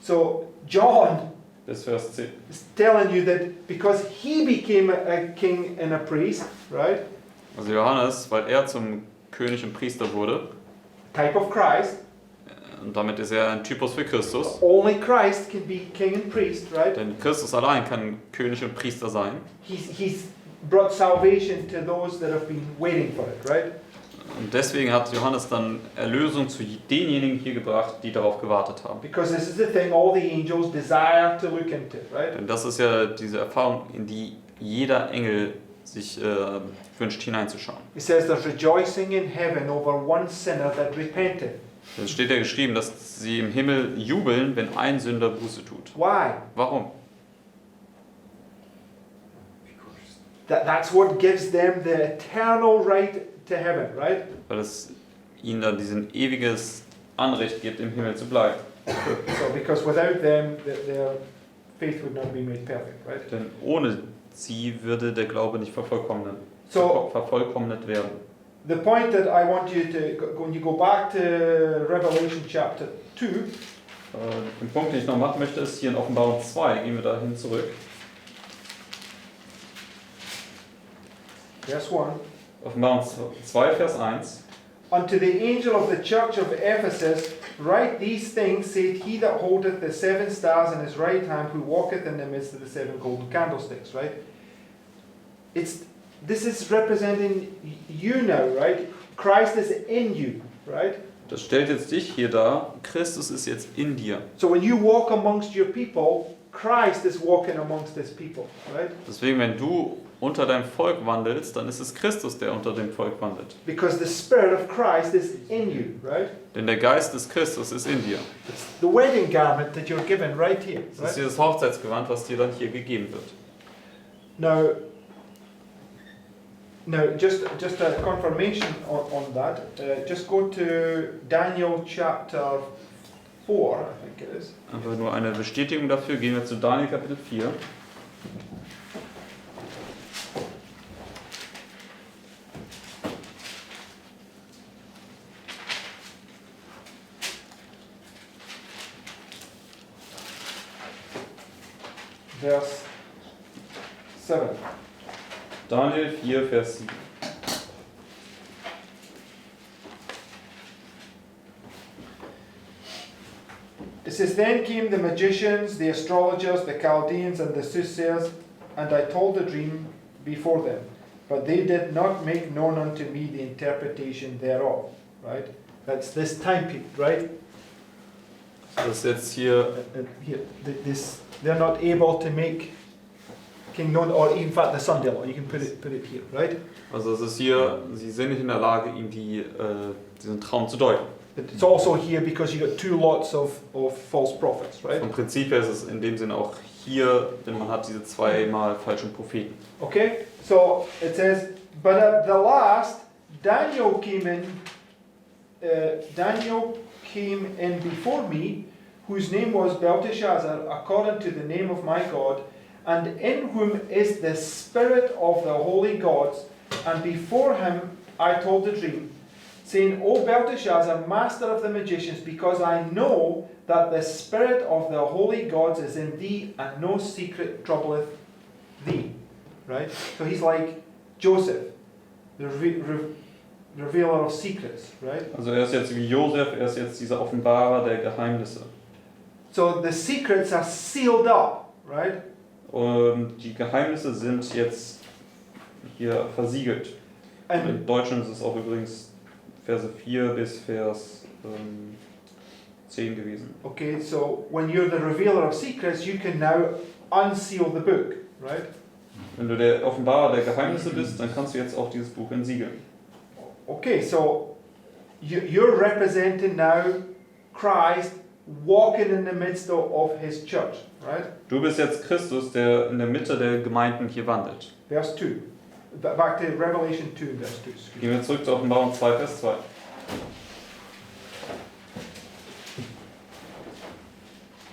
So John Bis Vers 10. is telling you that because he became a king and a priest, right? Also Johannes, weil er zum König und Priester wurde, Type of Christ. und damit ist er ein Typus für Christus, Only Christ can be king and priest, right? denn Christus allein kann König und Priester sein. He's brought salvation to those that have been waiting for it, right? Und deswegen hat Johannes dann Erlösung zu denjenigen hier gebracht, die darauf gewartet haben. Because this is the thing all the angels desire to look into, right? Denn das ist ja diese Erfahrung, in die jeder Engel sich wünscht hineinzuschauen. It says there's rejoicing in heaven over one sinner that repented. Es steht ja geschrieben, dass sie im Himmel jubeln, wenn ein Sünder Buße tut. Why? Warum? That's what gives them the eternal right to heaven, right? Weil es ihnen dann diesen ewiges Anrecht gibt, im Himmel zu bleiben. So because without them, their faith would not be made perfect, right? Denn ohne sie würde der Glaube nicht vervollkommnet werden. The point that I want you to, when you go back to Revelation chapter 2, Den Punkt, den ich noch machen möchte, ist hier in Offenbarung 2, gehen wir dahin zurück. verse 1, Offenbarung 2, Vers 1. Unto the angel of the church of Ephesus write these things, saith he that holdeth the 7 stars in his right hand, who walketh in the midst of the 7 golden candlesticks, right? This is representing you now, right? Christ is in you, right? Das stellt jetzt dich hier dar. Christus ist jetzt in dir. So when you walk amongst your people, Christ is walking amongst his people, right? Deswegen, wenn du unter deinem Volk wandelst, dann ist es Christus, der unter dem Volk wandelt. Because the Spirit of Christ is in you, right? Denn der Geist des Christus ist in dir. It's the wedding garment that you're given right here, Das ist right? dieses Hochzeitsgewand, was dir dann hier gegeben wird. Now, Now, just a confirmation on that. Just go to Daniel chapter 4, I think it is. Aber nur eine Bestätigung dafür. Gehen wir zu Daniel Kapitel 4. Verse 7. Daniel 4, Vers 7. It says, Then came the magicians, the astrologers, the Chaldeans, and the soothsayers, and I told the dream before them. But they did not make known unto me the interpretation thereof. Right? That's this time period, right? Das ist jetzt hier, Here, they're not able to make king known, or in fact the sundial. You can put it here, right? also es ist hier, sie sind nicht in der Lage, ihm diesen Traum zu deuten. But it's also here because you got two lots of false prophets, right? Vom Prinzip her ist es in dem Sinne auch hier, denn man hat diese zweimal falschen Propheten. Okay, so it says, but at the last, Daniel came in before me, whose name was Belteshazzar, according to the name of my God, and in whom is the spirit of the holy gods, and before him I told the dream, saying, O Belteshazzar, master of the magicians, because I know that the spirit of the holy gods is in thee, and no secret troubleth thee. Right? So he's like Joseph, the revealer of secrets, right? Also er ist jetzt wie Josef, er ist jetzt dieser Offenbarer der Geheimnisse. So the secrets are sealed up, right? Und die Geheimnisse sind jetzt hier versiegelt. Und And im Deutschen ist es auch übrigens Verse 4 bis Vers 10 gewesen. okay, so when you're the revealer of secrets, you can now unseal the book, right? Wenn du der Offenbarer der Geheimnisse bist, dann kannst du jetzt auch dieses Buch entsiegeln. Okay, so you're representing now Christ walking in the midst of his church, right? Du bist jetzt Christus, der in der Mitte der Gemeinden hier wandelt. Verse 2. Back to Revelation 2, verse 2. excuse me. Gehen wir zurück zur Offenbarung 2, Vers 2.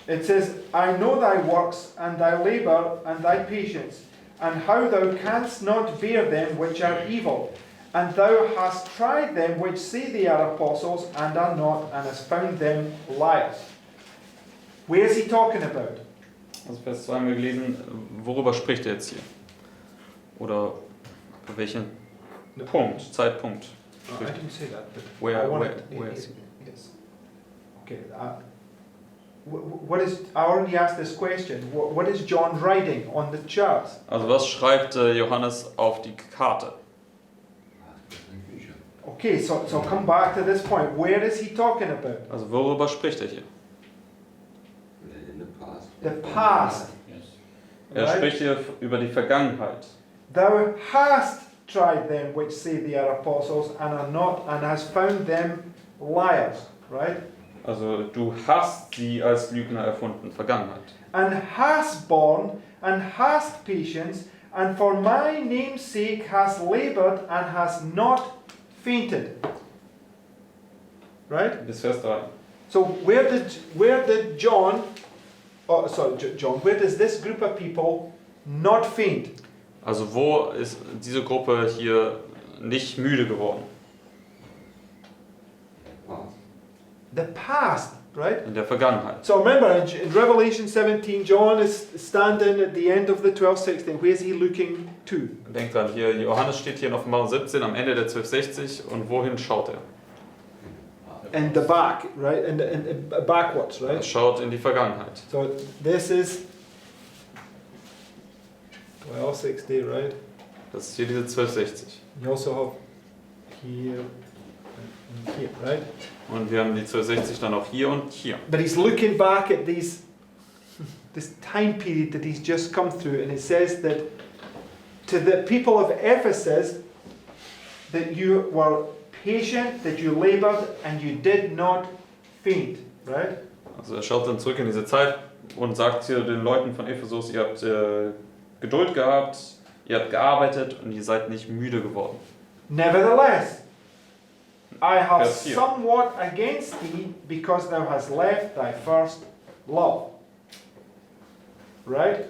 It says, I know thy works, and thy labour, and thy patience, and how thou canst not bear them which are evil. And thou hast tried them which say they are apostles, and are not, and hast found them liars. Where is he talking about? Also Vers 2 haben wir gelesen, worüber spricht er jetzt hier? Oder für welchen Punkt, Zeitpunkt? I didn't say that, but Where- I wanted where is he? Yes. Okay. What is? I already asked this question. What is John writing on the charts? Also was schreibt Johannes auf die Karte? Okay, so come back to this point. Where is he talking about? Also worüber spricht er hier? In the past. The past. Er Right? spricht hier über die Vergangenheit. Thou hast tried them which say they are apostles and are not, and hast found them liars. Right? Also du hast sie als Lügner erfunden, Vergangenheit. And hast borne, and hast patience, and for my name's sake hast laboured, and hast not fainted. Right? Bis Vers 3. So where did John, John, where does this group of people not faint? Also wo ist diese Gruppe hier nicht müde geworden? Past. The past, right? In der Vergangenheit. So remember in Revelation 17, John is standing at the end of the 12:16. Where's he looking to? Denkt dran, hier Johannes steht hier in Offenbarung 17 am Ende der 1260 und wohin schaut er? In the back, right? And backwards, Er right? schaut in die Vergangenheit. So this is 12:60, right? Das ist hier diese 1260. You also have here and here, right? Und wir haben die 1260 dann auch hier und hier. But he's looking back at this time period that he's just come through, and it says that to the people of Ephesus that you were patient, that you labored, and you did not faint, right? Also er schaut dann zurück in diese Zeit und sagt hier den Leuten von Ephesus, ihr habt Geduld gehabt, Ihr habt gearbeitet und ihr seid nicht müde geworden. Nevertheless, I have Vers 4. somewhat against thee, because thou hast left thy first love. Right?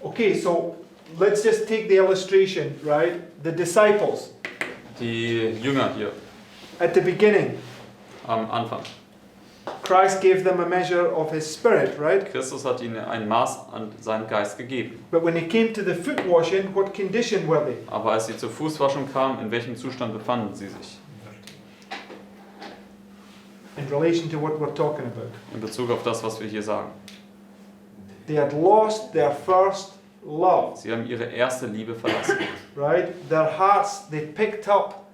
Okay, so let's just take the illustration, right? The disciples Die Jünger hier at the beginning, am Anfang. Christ gave them a measure of his spirit, right? Christus hat ihnen ein Maß an seinen Geist gegeben. But when it came to the foot washing, what condition were they? Aber als sie zur Fußwaschung kamen, in welchem Zustand befanden sie sich? In relation to what we're talking about. In Bezug auf das, was wir hier sagen. They had lost their first love, Sie haben ihre erste Liebe verlassen. right? Their hearts, they picked up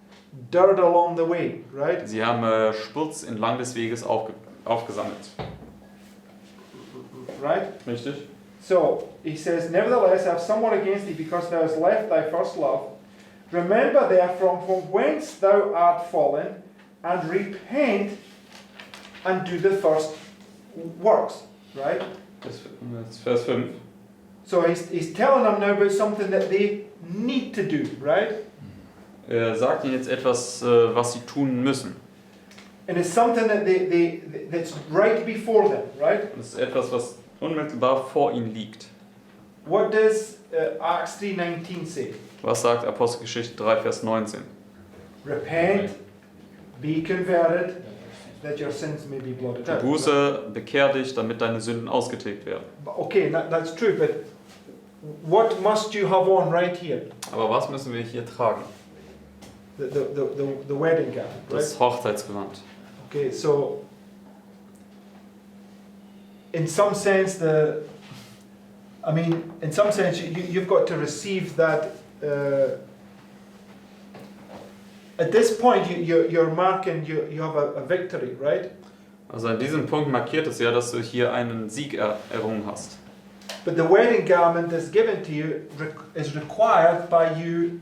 dirt along the way, right? Sie haben Schmutz entlang des Weges aufgesammelt. Right? Richtig? So, he says, Nevertheless, I have somewhat against thee, because thou hast left thy first love. Remember therefore from whence thou art fallen, and repent, and do the first works. Right? Das ist Vers 5. So he's telling them now about something that they need to do, right? Er sagt ihnen jetzt etwas, was sie tun müssen. And it's something that that's right before them, right? Das ist etwas, was unmittelbar vor ihnen liegt. What does Acts 3:19 say? Was sagt Apostelgeschichte 3, Vers 19? Repent, be converted, that your sins may be blotted out. Buße, bekehr dich, damit deine Sünden ausgetilgt werden. Okay, that's true, but what must you have on right here? Aber was müssen wir hier tragen? The wedding gown, right? Das Hochzeitsgewand. Okay, so in some sense, you've got to receive that. At this point, you're marking you have a victory, right? Also an diesem Punkt markiert es ja, dass du hier einen Sieg errungen hast. But the wedding garment that's given to you is required by you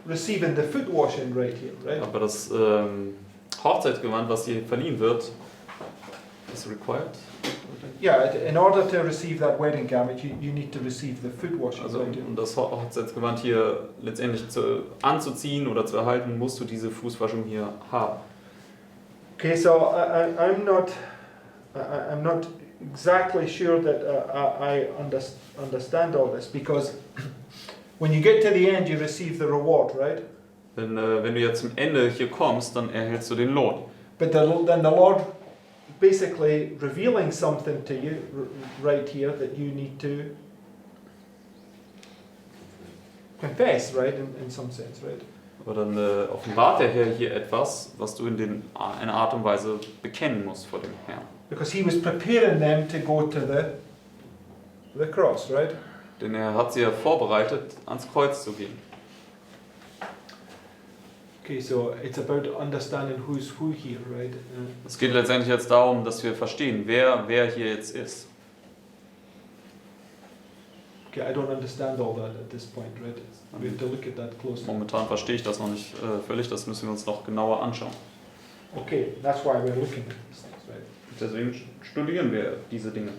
receiving the foot washing right here, right? Aber das Hochzeitsgewand, was dir verliehen wird, ist required. Yeah, in order to receive that wedding garment, you need to receive the foot washing. Also right here. um das Hochzeitsgewand hier letztendlich anzuziehen oder zu erhalten, musst du diese Fußwaschung hier haben. Okay, so I'm not exactly sure that I understand all this, because when you get to the end, you receive the reward, right? Denn wenn du jetzt zum Ende hier kommst, dann erhältst du den Lohn. But then the Lord basically revealing something to you right here that you need to confess, right? In some sense, right? Aber dann offenbart der Herr hier etwas, was du in einer Art und Weise bekennen musst vor dem Herrn. Because he was preparing them to go to the cross, right? Denn er hat sie ja vorbereitet, ans Kreuz zu gehen. Okay, so it's about understanding who's who here, right? Es geht letztendlich jetzt darum, dass wir verstehen, wer hier jetzt ist. Okay, I don't understand all that at this point, right? We have to look at that closely. Momentan verstehe ich das noch nicht völlig, das müssen wir uns noch genauer anschauen. Okay, that's why we're looking at these things, right? Deswegen studieren wir diese Dinge.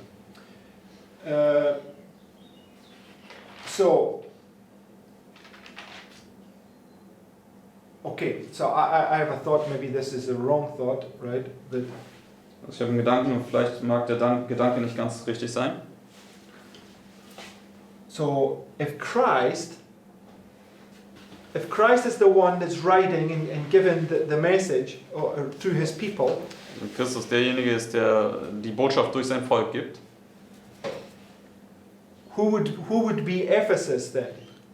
Okay, so I have a thought, maybe this is a wrong thought, right? That Also ich habe einen Gedanken und vielleicht mag der Gedanke nicht ganz richtig sein. so if Christ is the one that's writing and giving the message to his people, Wenn Christus derjenige ist, der die Botschaft durch sein Volk gibt, who would be Ephesus then?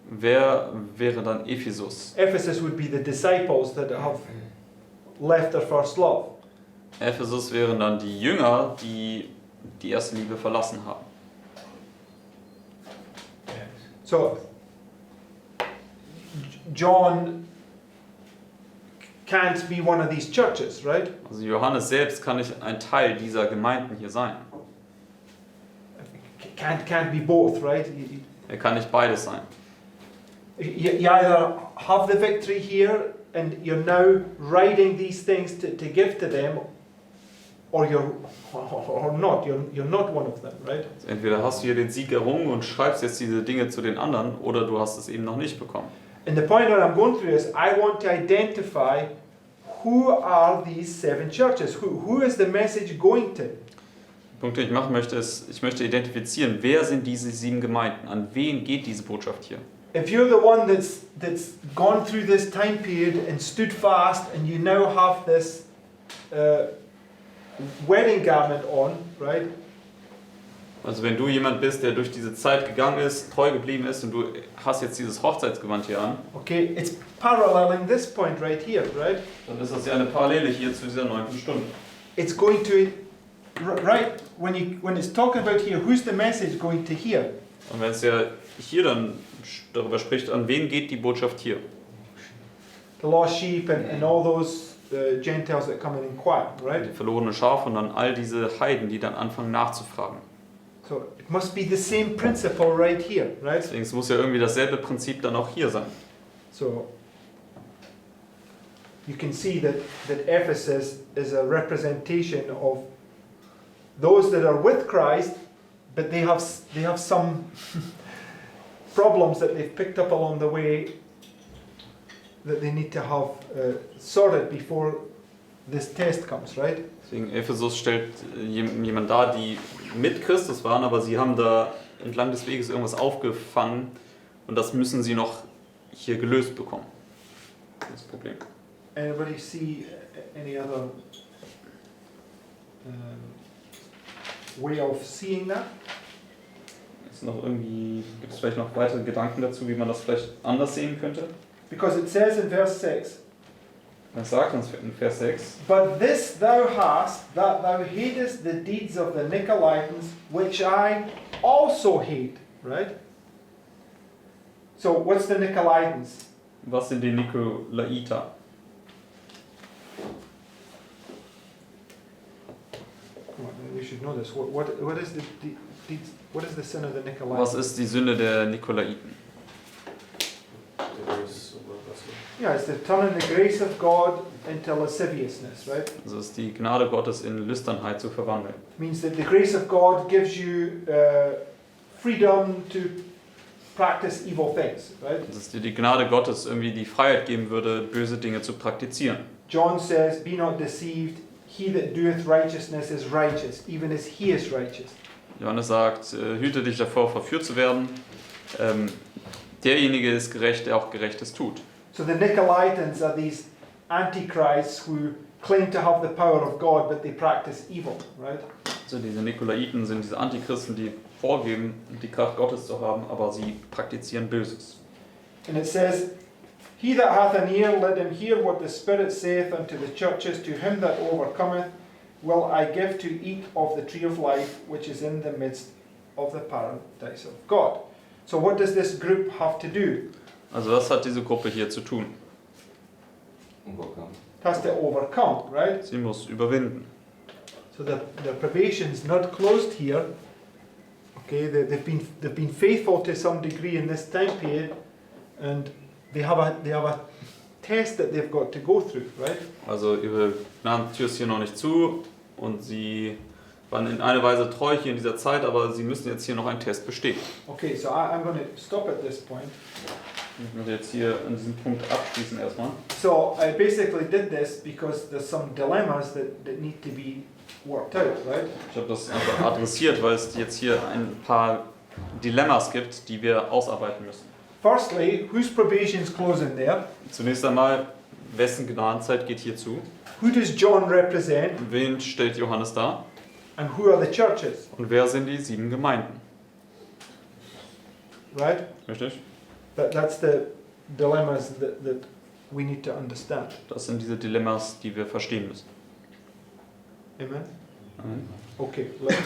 wer wäre dann Ephesus? Ephesus would be the disciples that have left their first love. Ephesus wären dann die Jünger, die die erste Liebe verlassen haben. So John can't be one of these churches, right? Also Johannes selbst kann nicht ein Teil dieser Gemeinden hier sein. Can't be both, right? Er kann nicht beides sein. You either have the victory here and you're now writing these things to give to them, or you're or not. You're not one of them, right? Also entweder hast du hier den Sieg errungen und schreibst jetzt diese Dinge zu den anderen, oder du hast es eben noch nicht bekommen. And the point that I'm going through is I want to identify who are these 7 churches. Who is the message going to? Der Punkt, den ich machen möchte, ist, ich möchte identifizieren, wer sind diese 7 Gemeinden, an wen geht diese Botschaft hier. If you're the one that's gone through this time period and stood fast, and you now have this wedding garment on, right? Also wenn du jemand bist, der durch diese Zeit gegangen ist, treu geblieben ist und du hast jetzt dieses Hochzeitsgewand hier an, Okay, it's paralleling this point right here, right? dann ist das ja eine Parallele hier zu dieser 9. Stunde. It's going to, right? When it's talking about here, who's the message going to here? Und wenn es ja hier dann darüber spricht, an wen geht die Botschaft hier? The lost sheep and all those Gentiles that come and inquire, right? Die verlorene Schafe und dann all diese Heiden, die dann anfangen nachzufragen. So it must be the same principle right here, right? Deswegen es muss ja irgendwie dasselbe Prinzip dann auch hier sein. So you can see that Ephesus is a representation of those that are with Christ, but they have some problems that they've picked up along the way that they need to have sorted before this test comes, right? Deswegen Ephesus stellt jemand dar, die mit Christus waren, aber sie haben da entlang des Weges irgendwas aufgefangen und das müssen sie noch hier gelöst bekommen. Das Problem. Anybody see any other way of seeing that? Ist noch irgendwie, gibt es vielleicht noch weitere Gedanken dazu, wie man das vielleicht anders sehen könnte? Because it says in verse 6, Das sagt uns in Vers 6, but this thou hast, that thou hatest the deeds of the Nicolaitans, which I also hate, right? So what's the Nicolaitans? was sind die Nikolaiter? We should know this. What is the deeds? What is the sin of the Nicolaitans? Was ist die Sünde der Nikolaiten? Yeah, it's the turning the grace of God into lasciviousness, right? Also es ist die Gnade Gottes in Lüsternheit zu verwandeln. It means that the grace of God gives you freedom to practice evil things, right? Dass es dir die Gnade Gottes irgendwie die Freiheit geben würde, böse Dinge zu praktizieren. John says, "Be not deceived. He that doeth righteousness is righteous, even as he is righteous." Johannes sagt, hüte dich davor, verführt zu werden. Derjenige ist gerecht, der auch Gerechtes tut. So the Nicolaitans are these antichrists who claim to have the power of God, but they practice evil, right? Also diese Nikolaiten sind diese Antichristen, die vorgeben, die Kraft Gottes zu haben, aber sie praktizieren Böses. And it says, "He that hath an ear, let him hear what the Spirit saith unto the churches. To him that overcometh will I give to eat of the tree of life, which is in the midst of the paradise of God." So what does this group have to do? Also was hat diese Gruppe hier zu tun? Overcome. It has to overcome, right? Sie muss überwinden. So the probation's not closed here. Okay, they've been faithful to some degree in this time period, and they have a test that they've got to go through, right? Also ihre Gnadentür ist hier noch nicht zu und sie waren in einer Weise treu hier in dieser Zeit, aber sie müssen jetzt hier noch einen Test bestehen. Okay, so I'm going to stop at this point. Ich muss jetzt hier an diesem Punkt abschließen erstmal. So I basically did this because there's some dilemmas that need to be worked out, right? Ich habe das einfach adressiert, weil es jetzt hier ein paar Dilemmas gibt, die wir ausarbeiten müssen. Firstly, whose probation is closing there? Zunächst einmal, wessen Gnadenzeit geht hier zu? Who does John represent? Wen stellt Johannes dar? And who are the churches? Und wer sind die 7 Gemeinden? Right? Richtig? That's the dilemmas that we need to understand. Das sind diese Dilemmas, die wir verstehen müssen. Amen? Amen. Okay, let's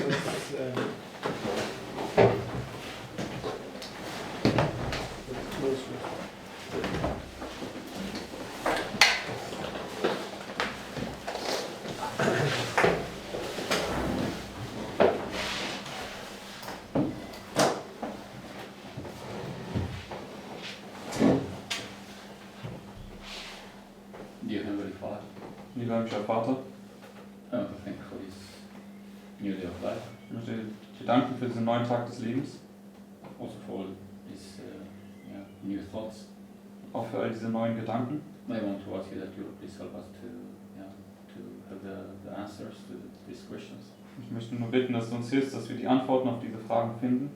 close with. Dear Heavenly Father, Lieber himmlischer Vater, I want to thank you for this life. Ich möchte dir danken für diesen neuen Tag des Lebens, Also for all these new thoughts. auch für all diese neuen Gedanken. I want to ask you that you will please help us to have the answers to these questions. Ich möchte nur bitten, dass du uns hilfst, dass wir die Antworten auf diese Fragen finden.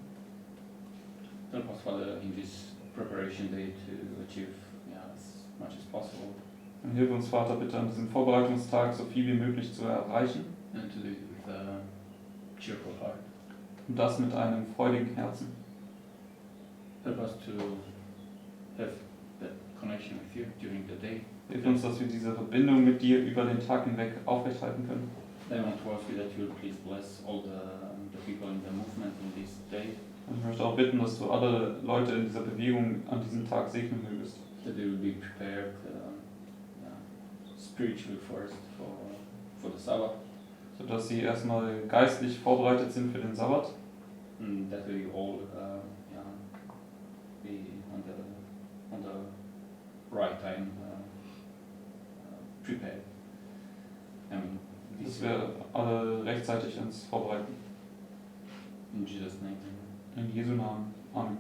Help us, Father, in this preparation day to achieve as much as possible. Und hilf uns, Vater, bitte an diesem Vorbereitungstag so viel wie möglich zu erreichen. And to do it with a cheerful heart. Und das mit einem freudigen Herzen. Help us to have that connection with you during the day. Hilf uns, dass wir diese Verbindung mit dir über den Tag hinweg aufrechthalten können. I want to ask you that you will please bless all the people in the movement in this day. Und ich möchte auch bitten, dass du alle Leute in dieser Bewegung an diesem Tag segnen mögest. That they will be prepared spiritually first for the Sabbath. Sodass sie erstmal geistlich vorbereitet sind für den Sabbat. And that we all be on the right time prepared. I mean, Dass wir alle rechtzeitig uns vorbereiten. in Jesus' name. In Jesu Namen. Amen. Amen.